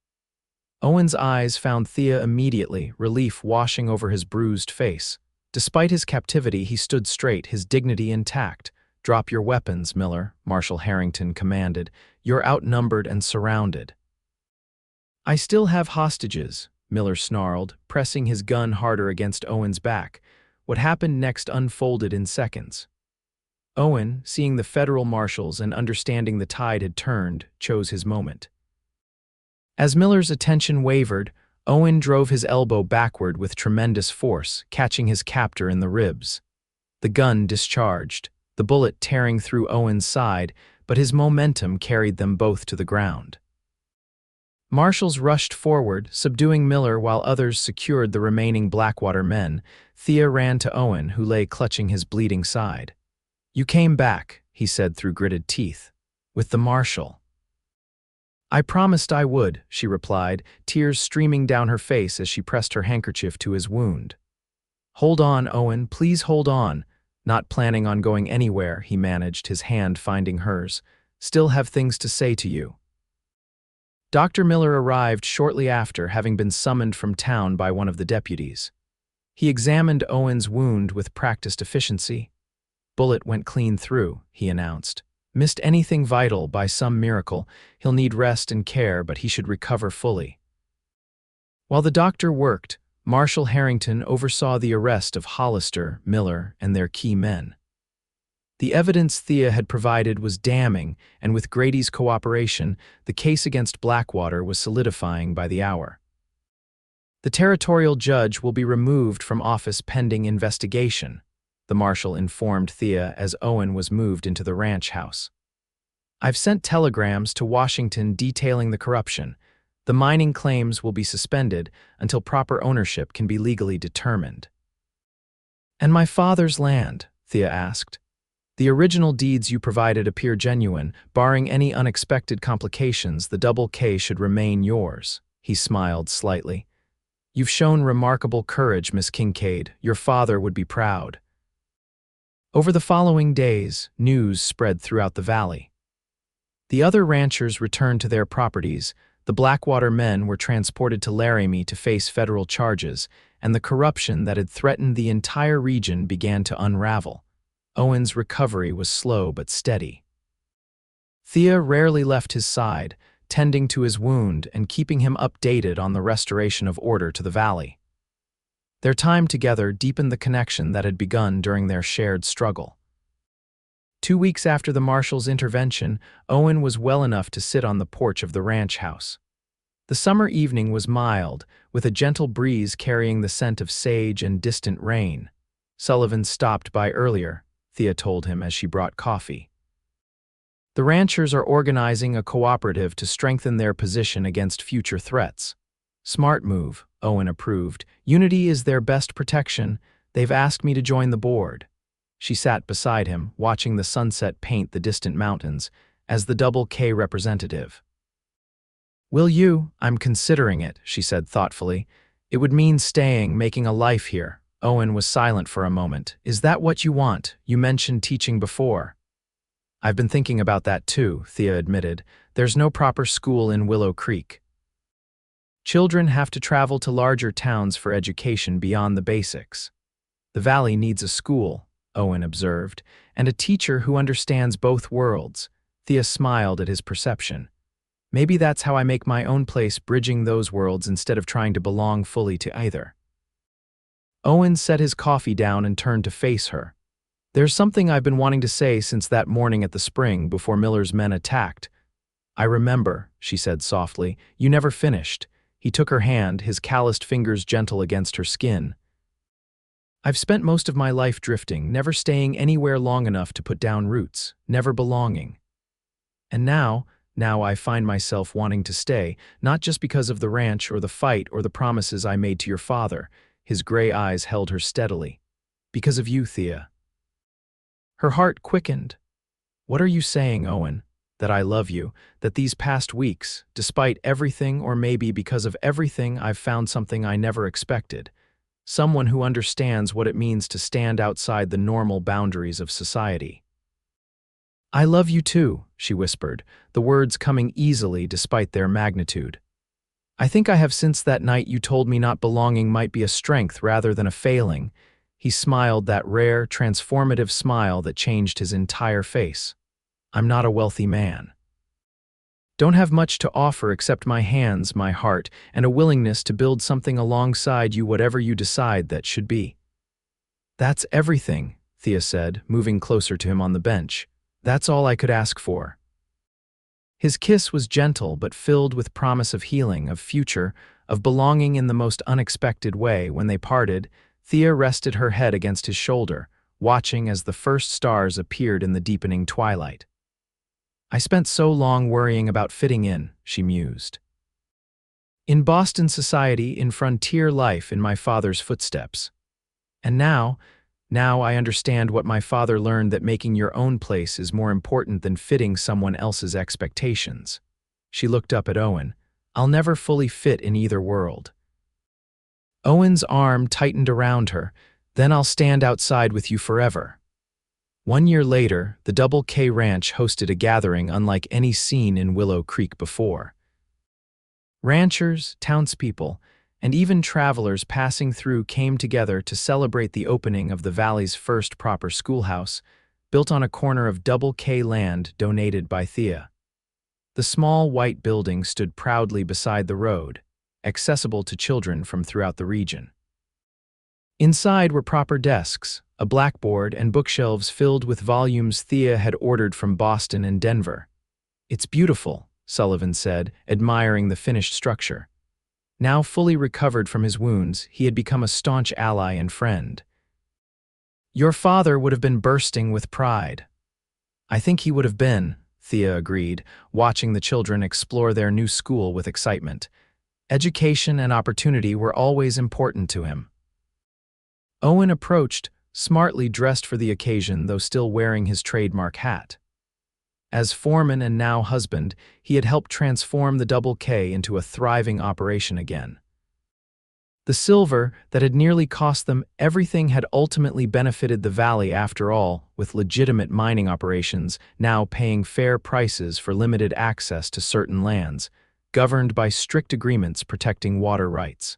Owen's eyes found Thea immediately, relief washing over his bruised face. Despite his captivity, he stood straight, his dignity intact. "Drop your weapons, Miller," Marshal Harrington commanded. "You're outnumbered and surrounded." "I still have hostages," Miller snarled, pressing his gun harder against Owen's back. What happened next unfolded in seconds. Owen, seeing the federal marshals and understanding the tide had turned, chose his moment. As Miller's attention wavered, Owen drove his elbow backward with tremendous force, catching his captor in the ribs. The gun discharged, the bullet tearing through Owen's side, but his momentum carried them both to the ground. Marshals rushed forward, subduing Miller while others secured the remaining Blackwater men. Thea ran to Owen, who lay clutching his bleeding side. "You came back," he said through gritted teeth. "With the marshal." "I promised I would," she replied, tears streaming down her face as she pressed her handkerchief to his wound. "Hold on, Owen, please hold on." Not planning on going anywhere, he managed, his hand finding hers. "Still have things to say to you." Dr. Miller arrived shortly after, having been summoned from town by one of the deputies. He examined Owen's wound with practiced efficiency. "Bullet went clean through," he announced. "Missed anything vital by some miracle. He'll need rest and care, but he should recover fully." While the doctor worked, Marshal Harrington oversaw the arrest of Hollister, Miller, and their key men. The evidence Thea had provided was damning, and with Grady's cooperation, the case against Blackwater was solidifying by the hour. "The territorial judge will be removed from office pending investigation," the marshal informed Thea as Owen was moved into the ranch house. "I've sent telegrams to Washington detailing the corruption. The mining claims will be suspended until proper ownership can be legally determined." "And my father's land?" Thea asked. "The original deeds you provided appear genuine. Barring any unexpected complications, the Double K should remain yours." He smiled slightly. "You've shown remarkable courage, Miss Kincaid. Your father would be proud." Over the following days, news spread throughout the valley. The other ranchers returned to their properties, the Blackwater men were transported to Laramie to face federal charges, and the corruption that had threatened the entire region began to unravel. Owen's recovery was slow but steady. Thea rarely left his side, tending to his wound and keeping him updated on the restoration of order to the valley. Their time together deepened the connection that had begun during their shared struggle. 2 weeks after the marshal's intervention, Owen was well enough to sit on the porch of the ranch house. The summer evening was mild, with a gentle breeze carrying the scent of sage and distant rain. "Sullivan stopped by earlier," Thea told him as she brought coffee. "The ranchers are organizing a cooperative to strengthen their position against future threats." "Smart move," Owen approved. "Unity is their best protection. They've asked me to join the board." She sat beside him, watching the sunset paint the distant mountains, as the Double K representative. "Will you?" "I'm considering it," she said thoughtfully. "It would mean staying, making a life here." Owen was silent for a moment. "Is that what you want? You mentioned teaching before." "I've been thinking about that too," Thea admitted. "There's no proper school in Willow Creek. Children have to travel to larger towns for education beyond the basics. The valley needs a school," Owen observed, "and a teacher who understands both worlds." Thea smiled at his perception. "Maybe that's how I make my own place, bridging those worlds instead of trying to belong fully to either." Owen set his coffee down and turned to face her. "There's something I've been wanting to say since that morning at the spring before Miller's men attacked." "I remember," she said softly. "You never finished." He took her hand, his calloused fingers gentle against her skin. "I've spent most of my life drifting, never staying anywhere long enough to put down roots, never belonging. And now I find myself wanting to stay, not just because of the ranch or the fight or the promises I made to your father." His gray eyes held her steadily. "Because of you, Thea." Her heart quickened. "What are you saying, Owen? That I love you, that these past weeks, despite everything or maybe because of everything, I've found something I never expected. Someone who understands what it means to stand outside the normal boundaries of society." "I love you too," she whispered, the words coming easily despite their magnitude. "I think I have since that night you told me not belonging might be a strength rather than a failing." He smiled that rare, transformative smile that changed his entire face. I'm not a wealthy man. Don't have much to offer except my hands, my heart, and a willingness to build something alongside you, whatever you decide that should be. That's everything, Thea said, moving closer to him on the bench. That's all I could ask for. His kiss was gentle but filled with promise of healing, of future, of belonging in the most unexpected way. When they parted, Thea rested her head against his shoulder, watching as the first stars appeared in the deepening twilight. I spent so long worrying about fitting in, she mused. In Boston society, in frontier life, in my father's footsteps. And now I understand what my father learned, that making your own place is more important than fitting someone else's expectations. She looked up at Owen. I'll never fully fit in either world. Owen's arm tightened around her. Then I'll stand outside with you forever. 1 year later, the Double K Ranch hosted a gathering unlike any seen in Willow Creek before. Ranchers, townspeople, and even travelers passing through came together to celebrate the opening of the valley's first proper schoolhouse, built on a corner of Double K land donated by Thea. The small white building stood proudly beside the road, accessible to children from throughout the region. Inside were proper desks, a blackboard, and bookshelves filled with volumes Thea had ordered from Boston and Denver. It's beautiful, Sullivan said, admiring the finished structure. Now fully recovered from his wounds, he had become a staunch ally and friend. Your father would have been bursting with pride. I think he would have been, Thea agreed, watching the children explore their new school with excitement. Education and opportunity were always important to him. Owen approached, smartly dressed for the occasion, though still wearing his trademark hat. As foreman and now husband, he had helped transform the Double K into a thriving operation again. The silver that had nearly cost them everything had ultimately benefited the valley after all, with legitimate mining operations now paying fair prices for limited access to certain lands, governed by strict agreements protecting water rights.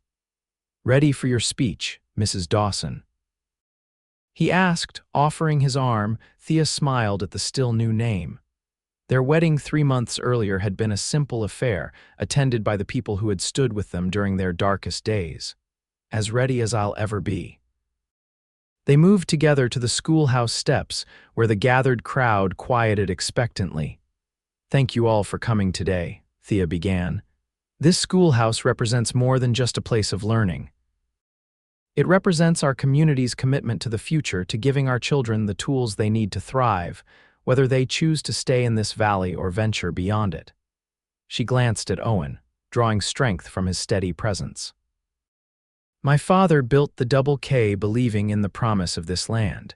Ready for your speech, Mrs. Dawson? He asked, offering his arm. Thea smiled at the still new name. Their wedding 3 months earlier had been a simple affair, attended by the people who had stood with them during their darkest days. As ready as I'll ever be. They moved together to the schoolhouse steps, where the gathered crowd quieted expectantly. Thank you all for coming today, Thea began. This schoolhouse represents more than just a place of learning. It represents our community's commitment to the future, to giving our children the tools they need to thrive, whether they choose to stay in this valley or venture beyond it. She glanced at Owen, drawing strength from his steady presence. My father built the Double K believing in the promise of this land.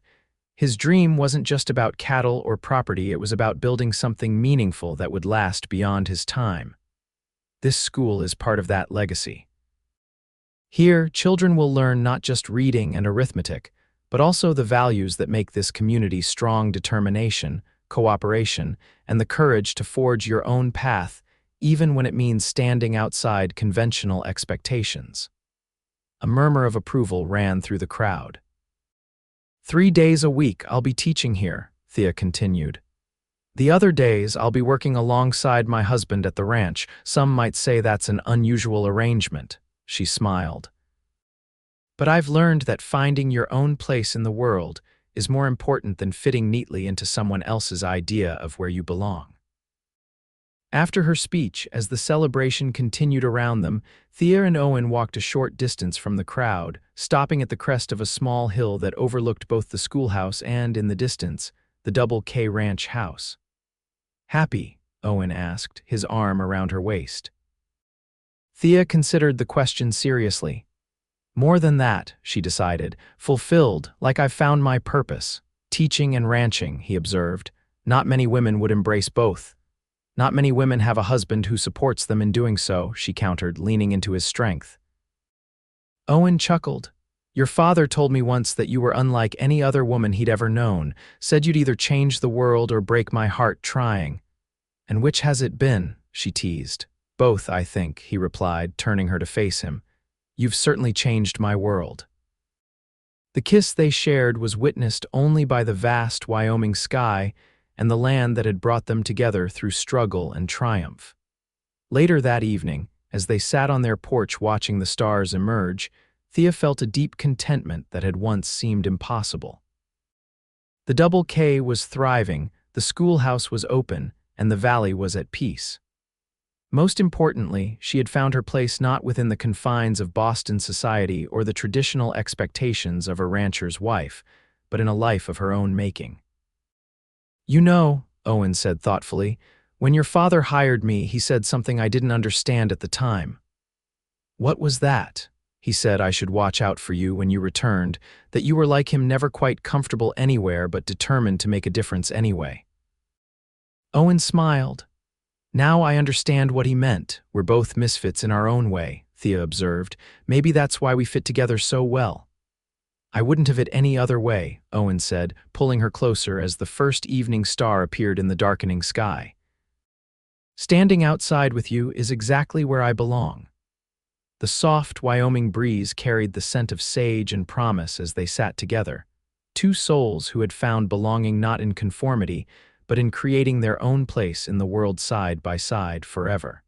His dream wasn't just about cattle or property, it was about building something meaningful that would last beyond his time. This school is part of that legacy. Here, children will learn not just reading and arithmetic, but also the values that make this community strong: determination, cooperation, and the courage to forge your own path, even when it means standing outside conventional expectations. A murmur of approval ran through the crowd. 3 days a week I'll be teaching here, Thea continued. The other days I'll be working alongside my husband at the ranch. Some might say that's an unusual arrangement, she smiled. But I've learned that finding your own place in the world is more important than fitting neatly into someone else's idea of where you belong. After her speech, as the celebration continued around them, Thea and Owen walked a short distance from the crowd, stopping at the crest of a small hill that overlooked both the schoolhouse and, in the distance, the Double K Ranch house. Happy? Owen asked, his arm around her waist. Thea considered the question seriously. More than that, she decided. Fulfilled, like I've found my purpose. Teaching and ranching, he observed. Not many women would embrace both. Not many women have a husband who supports them in doing so, she countered, leaning into his strength. Owen chuckled. Your father told me once that you were unlike any other woman he'd ever known, said you'd either change the world or break my heart trying. And which has it been? She teased. Both, I think, he replied, turning her to face him. You've certainly changed my world. The kiss they shared was witnessed only by the vast Wyoming sky and the land that had brought them together through struggle and triumph. Later that evening, as they sat on their porch watching the stars emerge, Thea felt a deep contentment that had once seemed impossible. The Double K was thriving, the schoolhouse was open, and the valley was at peace. Most importantly, she had found her place not within the confines of Boston society or the traditional expectations of a rancher's wife, but in a life of her own making. "You know," Owen said thoughtfully, "when your father hired me, he said something I didn't understand at the time." "What was that?" "He said I should watch out for you when you returned, that you were like him, never quite comfortable anywhere but determined to make a difference anyway." Owen smiled. "Now I understand what he meant. We're both misfits in our own way," Thea observed. "Maybe that's why we fit together so well." "I wouldn't have it any other way," Owen said, pulling her closer as the first evening star appeared in the darkening sky. "Standing outside with you is exactly where I belong." The soft Wyoming breeze carried the scent of sage and promise as they sat together, two souls who had found belonging not in conformity, but in creating their own place in the world side by side forever.